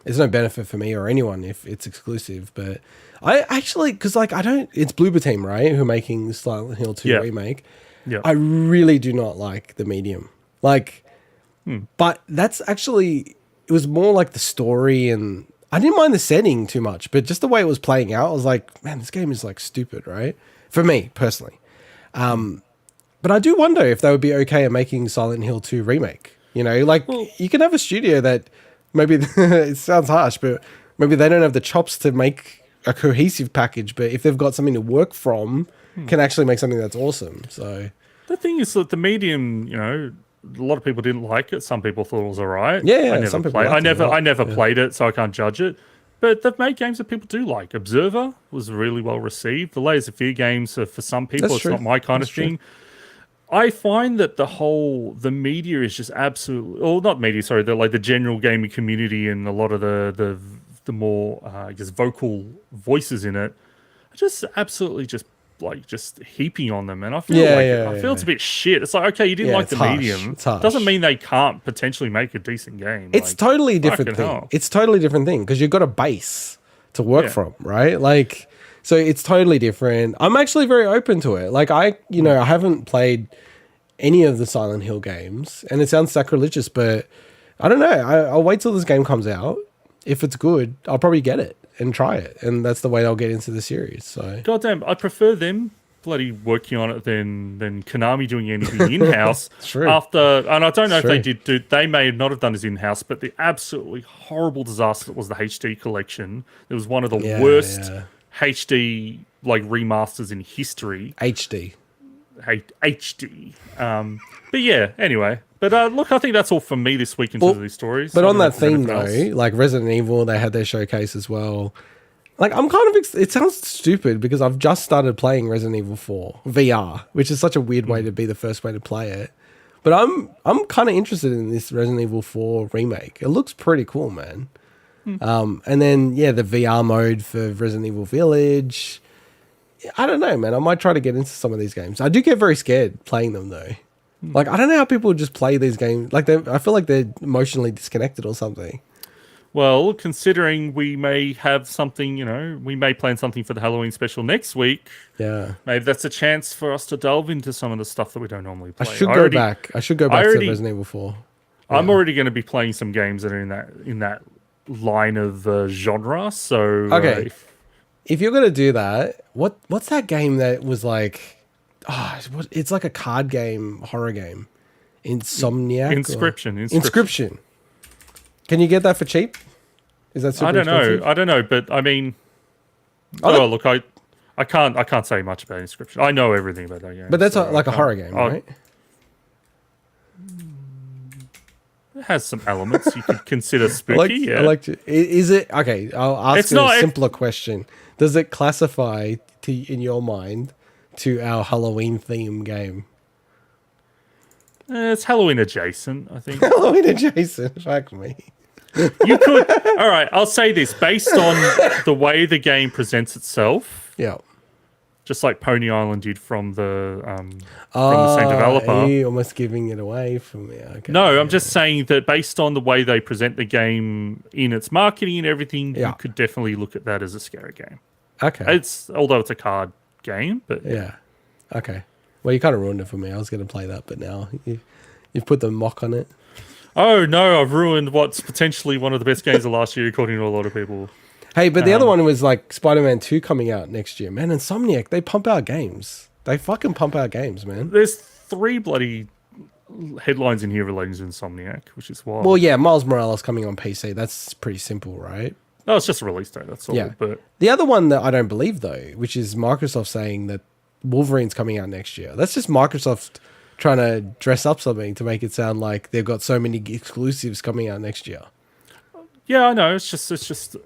there's no benefit for me or anyone if it's exclusive. But I actually, because like it's Bloober Team, right? Who are making Silent Hill 2 remake. Yeah. I really do not like the medium. Like, but that's actually, it was more like the story, and I didn't mind the setting too much, but just the way it was playing out, I was like, man, this game is like stupid, right? For me personally. But I do wonder if they would be okay at making Silent Hill 2 remake. You can have a studio that maybe, it sounds harsh, but maybe they don't have the chops to make a cohesive package, but if they've got something to work from, can actually make something that's awesome. So the thing is that the medium, a lot of people didn't like it. Some people thought it was alright. Yeah, some people liked it a lot. I never played it, so I can't judge it. But they've made games that people do like. Observer was really well received. The Layers of Fear games are for some people. It's not my kind of thing. I find that the media is just absolutely, or not media, sorry, the general gaming community and a lot of the more I guess vocal voices in it are just absolutely just heaping on them, and I feel it's a bit shit. It's like, okay, you didn't like the medium. Doesn't mean they can't potentially make a decent game. It's totally different thing. It's totally different thing because you've got a base to work from, right? Like, so it's totally different. I'm actually very open to it. Like I haven't played any of the Silent Hill games, and it sounds sacrilegious, but I don't know. I'll wait till this game comes out. If it's good, I'll probably get it and try it, and that's the way I'll get into the series. So goddamn, I prefer them bloody working on it than Konami doing anything in-house. True. And I don't know if they did they may not have done this in-house, but the absolutely horrible disaster that was the HD collection. It was one of the worst HD remasters in history. HD. But yeah, anyway. But look, I think that's all from me this week into these stories. But on that theme though, like Resident Evil, they had their showcase as well. Like I'm kind of, it sounds stupid because I've just started playing Resident Evil 4 VR, which is such a weird way to be the first way to play it. But I'm kind of interested in this Resident Evil 4 remake. It looks pretty cool, man. And then the VR mode for Resident Evil Village. I don't know, man. I might try to get into some of these games. I do get very scared playing them though. Like I don't know how people just play these games. Like I feel like they're emotionally disconnected or something. Well, considering we may have something, we may plan something for the Halloween special next week. Yeah. Maybe that's a chance for us to delve into some of the stuff that we don't normally play. I should go back to Resident Evil 4. I'm already going to be playing some games that are in that line of genre. So okay. If you're going to do that, what's that game that was like, it's like a card game, horror game. Insomniac? Inscription. Can you get that for cheap? Is that super expensive? I don't know, but I mean, look, I can't say much about Inscription. I know everything about that game. But that's like a horror game, right? It has some elements you could consider spooky. Is it okay? I'll ask a simpler question. Does it classify in your mind to our Halloween theme game? It's Halloween adjacent, I think. Halloween adjacent. Fuck me. You could. All right, I'll say this based on the way the game presents itself. Yeah. Just like Pony Island did from the same developer. Are you almost giving it away from me? Okay. No, I'm just saying that based on the way they present the game in its marketing and everything, Yeah. you could definitely look at that as a scary game. Okay. Although it's a card game, but Yeah. Okay. Well, you kind of ruined it for me. I was going to play that, but now you've put the mock on it. Oh no, I've ruined what's potentially one of the best games of last year, according to a lot of people. Hey, but the other one was like Spider-Man 2 coming out next year. Man, Insomniac, they pump out games. They fucking pump out games, man. There's 3 bloody headlines in here relating to Insomniac, which is wild. Well, yeah, Miles Morales coming on PC. That's pretty simple, right? No, it's just a release date, that's all. Yeah. But The other one that I don't believe, though, which is Microsoft saying that Wolverine's coming out next year. That's just Microsoft trying to dress up something to make it sound like they've got so many exclusives coming out next year. yeah, I know. It's just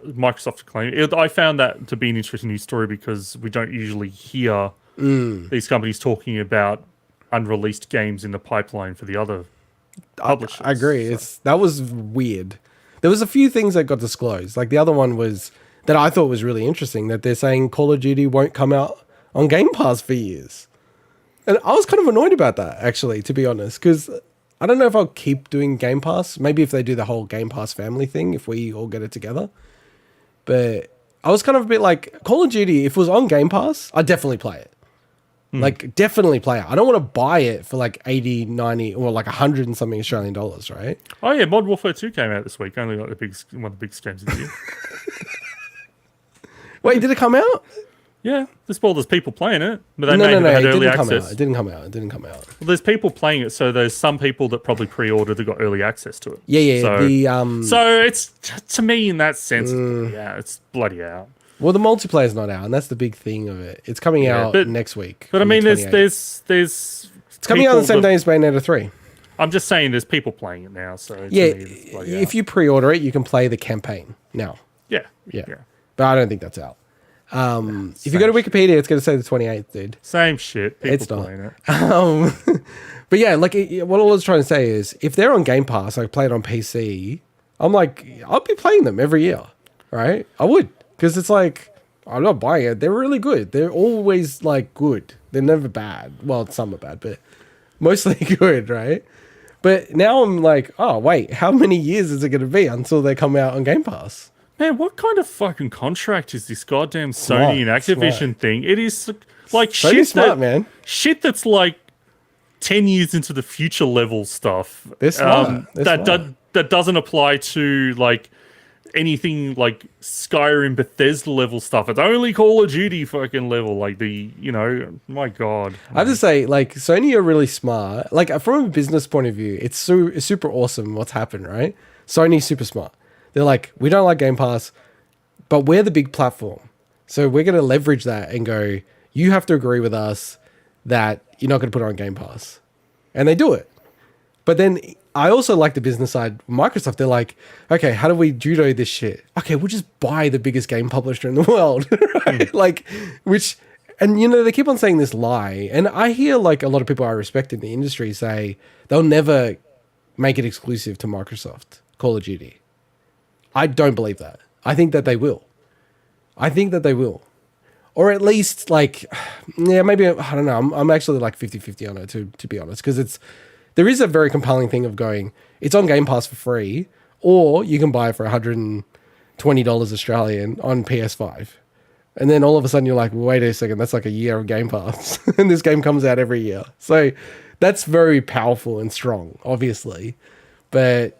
Microsoft claim. I found that to be an interesting news story because we don't usually hear these companies talking about unreleased games in the pipeline for the other publishers. I agree. That was weird. There was a few things that got disclosed. Like the other one was that I thought was really interesting that they're saying Call of Duty won't come out on Game Pass for years. And I was kind of annoyed about that, actually, to be honest, because I don't know if I'll keep doing Game Pass. Maybe if they do the whole Game Pass family thing, if we all get it together. But I was kind of a bit like, Call of Duty, if it was on Game Pass, I'd definitely play it. Like, definitely play it. I don't want to buy it for like 80, 90, or like 100 and something Australian dollars, right? Oh yeah, Modern Warfare 2 came out this week. Only like one of the biggest games of the year. Wait, did it come out? Yeah, there's people playing it, but they No, may have it had early didn't come access. out. It didn't come out. Well, there's people playing it, so there's some people that probably pre-ordered that got early access to it. Yeah. So, so it's to me in that sense, yeah, it's bloody out. Well, the multiplayer's not out, and that's the big thing of it. It's coming out next week. But I on mean, the there's it's coming out on the same day as Bayonetta 3. I'm just saying, there's people playing it now. So to Yeah, me, it's bloody if out. you pre-order it, you can play the campaign now. Yeah. But I don't think that's out. If you go to Wikipedia, it's going to say the 28th, dude. Same shit. People It's not. playing it. But yeah, like what I was trying to say is, if they're on Game Pass, I play it on PC. I'm like, I'll be playing them every year, right? I would, because it's like, I'm not buying it. They're really good. They're always like good. They're never bad. Well, some are bad, but mostly good, right? But now I'm like, oh wait, how many years is it going to be until they come out on Game Pass? Man, what kind of fucking contract is this goddamn Sony and Activision thing? It is like Sony's smart, man. Shit that's like 10 years into the future level stuff. They're smart. They're smart. That doesn't apply to like anything like Skyrim, Bethesda level stuff. It's only Call of Duty fucking level. Like my God. I have to say, like, Sony are really smart. Like, from a business point of view, it's super awesome what's happened, right? Sony's super smart. They're like, we don't like Game Pass, but we're the big platform. So we're going to leverage that and go, you have to agree with us that you're not going to put it on Game Pass. And they do it. But then I also like the business side. Microsoft, they're like, okay, how do we judo this shit? Okay, we'll just buy the biggest game publisher in the world, right? Like, and they keep on saying this lie. And I hear like a lot of people I respect in the industry say they'll never make it exclusive to Microsoft, Call of Duty. I don't believe that. I think that they will. Or at least like, yeah, maybe, I don't know. I'm actually like 50-50 on it to be honest. Because there is a very compelling thing of going, it's on Game Pass for free, or you can buy it for $120 Australian on PS5. And then all of a sudden you're like, wait a second, that's like a year of Game Pass. And this game comes out every year. So that's very powerful and strong, obviously. But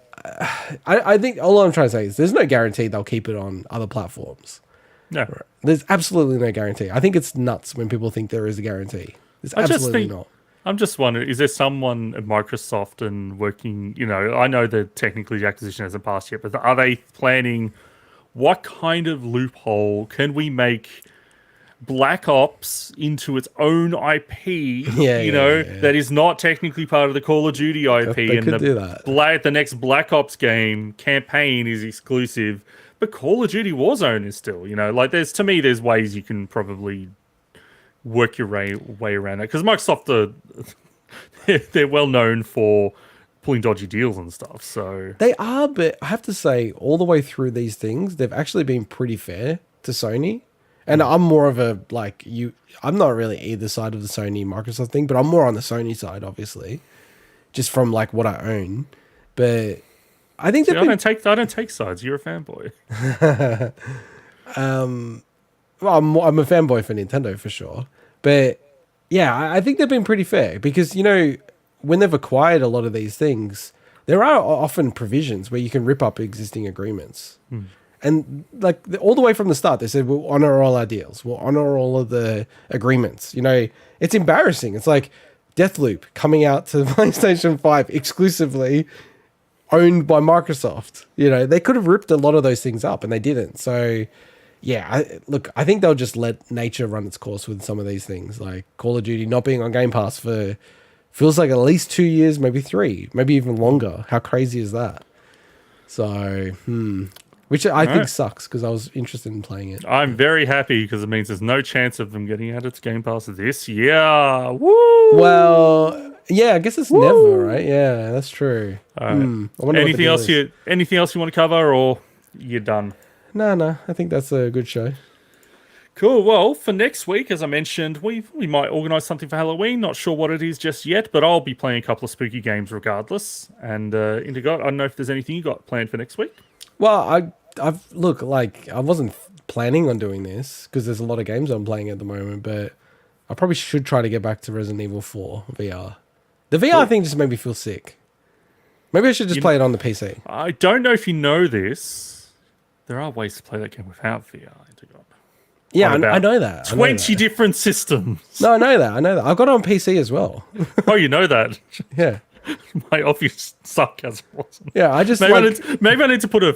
I think all I'm trying to say is there's no guarantee they'll keep it on other platforms. No. There's absolutely no guarantee. I think it's nuts when people think there is a guarantee. There's absolutely not. I'm just wondering, is there someone at Microsoft and working, I know that technically the acquisition hasn't passed yet, but are they planning what kind of loophole can we make Black Ops into its own IP, that is not technically part of the Call of Duty IP, They and could do that. the next Black Ops game campaign is exclusive, but Call of Duty Warzone is still, like there's ways you can probably work your way around it, because Microsoft they're well known for pulling dodgy deals and stuff. So They are, but I have to say, all the way through these things, they've actually been pretty fair to Sony. And I'm more of a, like, I'm not really either side of the Sony Microsoft thing, but I'm more on the Sony side, obviously, just from, like, what I own. But I think I don't take sides. You're a fanboy. Well, I'm a fanboy for Nintendo, for sure. But, yeah, I think they've been pretty fair because, when they've acquired a lot of these things, there are often provisions where you can rip up existing agreements. And like all the way from the start, they said, we'll honor all our deals. We'll honor all of the agreements. It's embarrassing. It's like Deathloop coming out to PlayStation 5 exclusively owned by Microsoft. They could have ripped a lot of those things up and they didn't. So yeah, I think they'll just let nature run its course with some of these things. Like Call of Duty not being on Game Pass for feels like at least 2 years, maybe 3, maybe even longer. How crazy is that? So, which I think sucks because I was interested in playing it. I'm very happy because it means there's no chance of them getting added to Game Pass this year. Woo! Well, yeah, I guess it's never, right? Yeah, that's true. Anything else you want to cover, or you're done? No, I think that's a good show. Cool. Well, for next week, as I mentioned, we might organise something for Halloween. Not sure what it is just yet, but I'll be playing a couple of spooky games regardless. And integot, I don't know if there's anything you got planned for next week. Well, I wasn't planning on doing this because there's a lot of games I'm playing at the moment, but I probably should try to get back to Resident Evil 4 VR. The VR thing just made me feel sick. Maybe I should just play it on the PC. I don't know if you know this. There are ways to play that game without VR. Integot. Yeah, I know that. 20 different systems. No, I know that. I've got it on PC as well. Oh, you know that? Yeah. My obvious sarcasm wasn't. Yeah, I just maybe I need to put a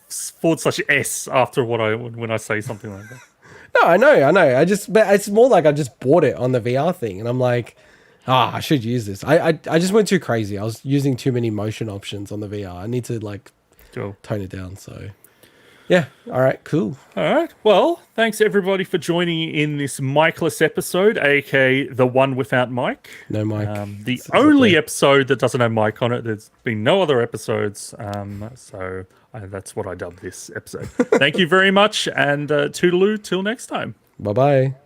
/S after when I say something like that. No, I know. But it's more like I just bought it on the VR thing, and I'm like, I should use this. I just went too crazy. I was using too many motion options on the VR. I need to tone it down. So. Yeah. All right. Cool. All right. Well, thanks everybody for joining in this micless episode, aka the one without mic. No mic. The only episode that doesn't have mic on it. There's been no other episodes. So that's what I dubbed this episode. Thank you very much, and toodaloo till next time. Bye-bye.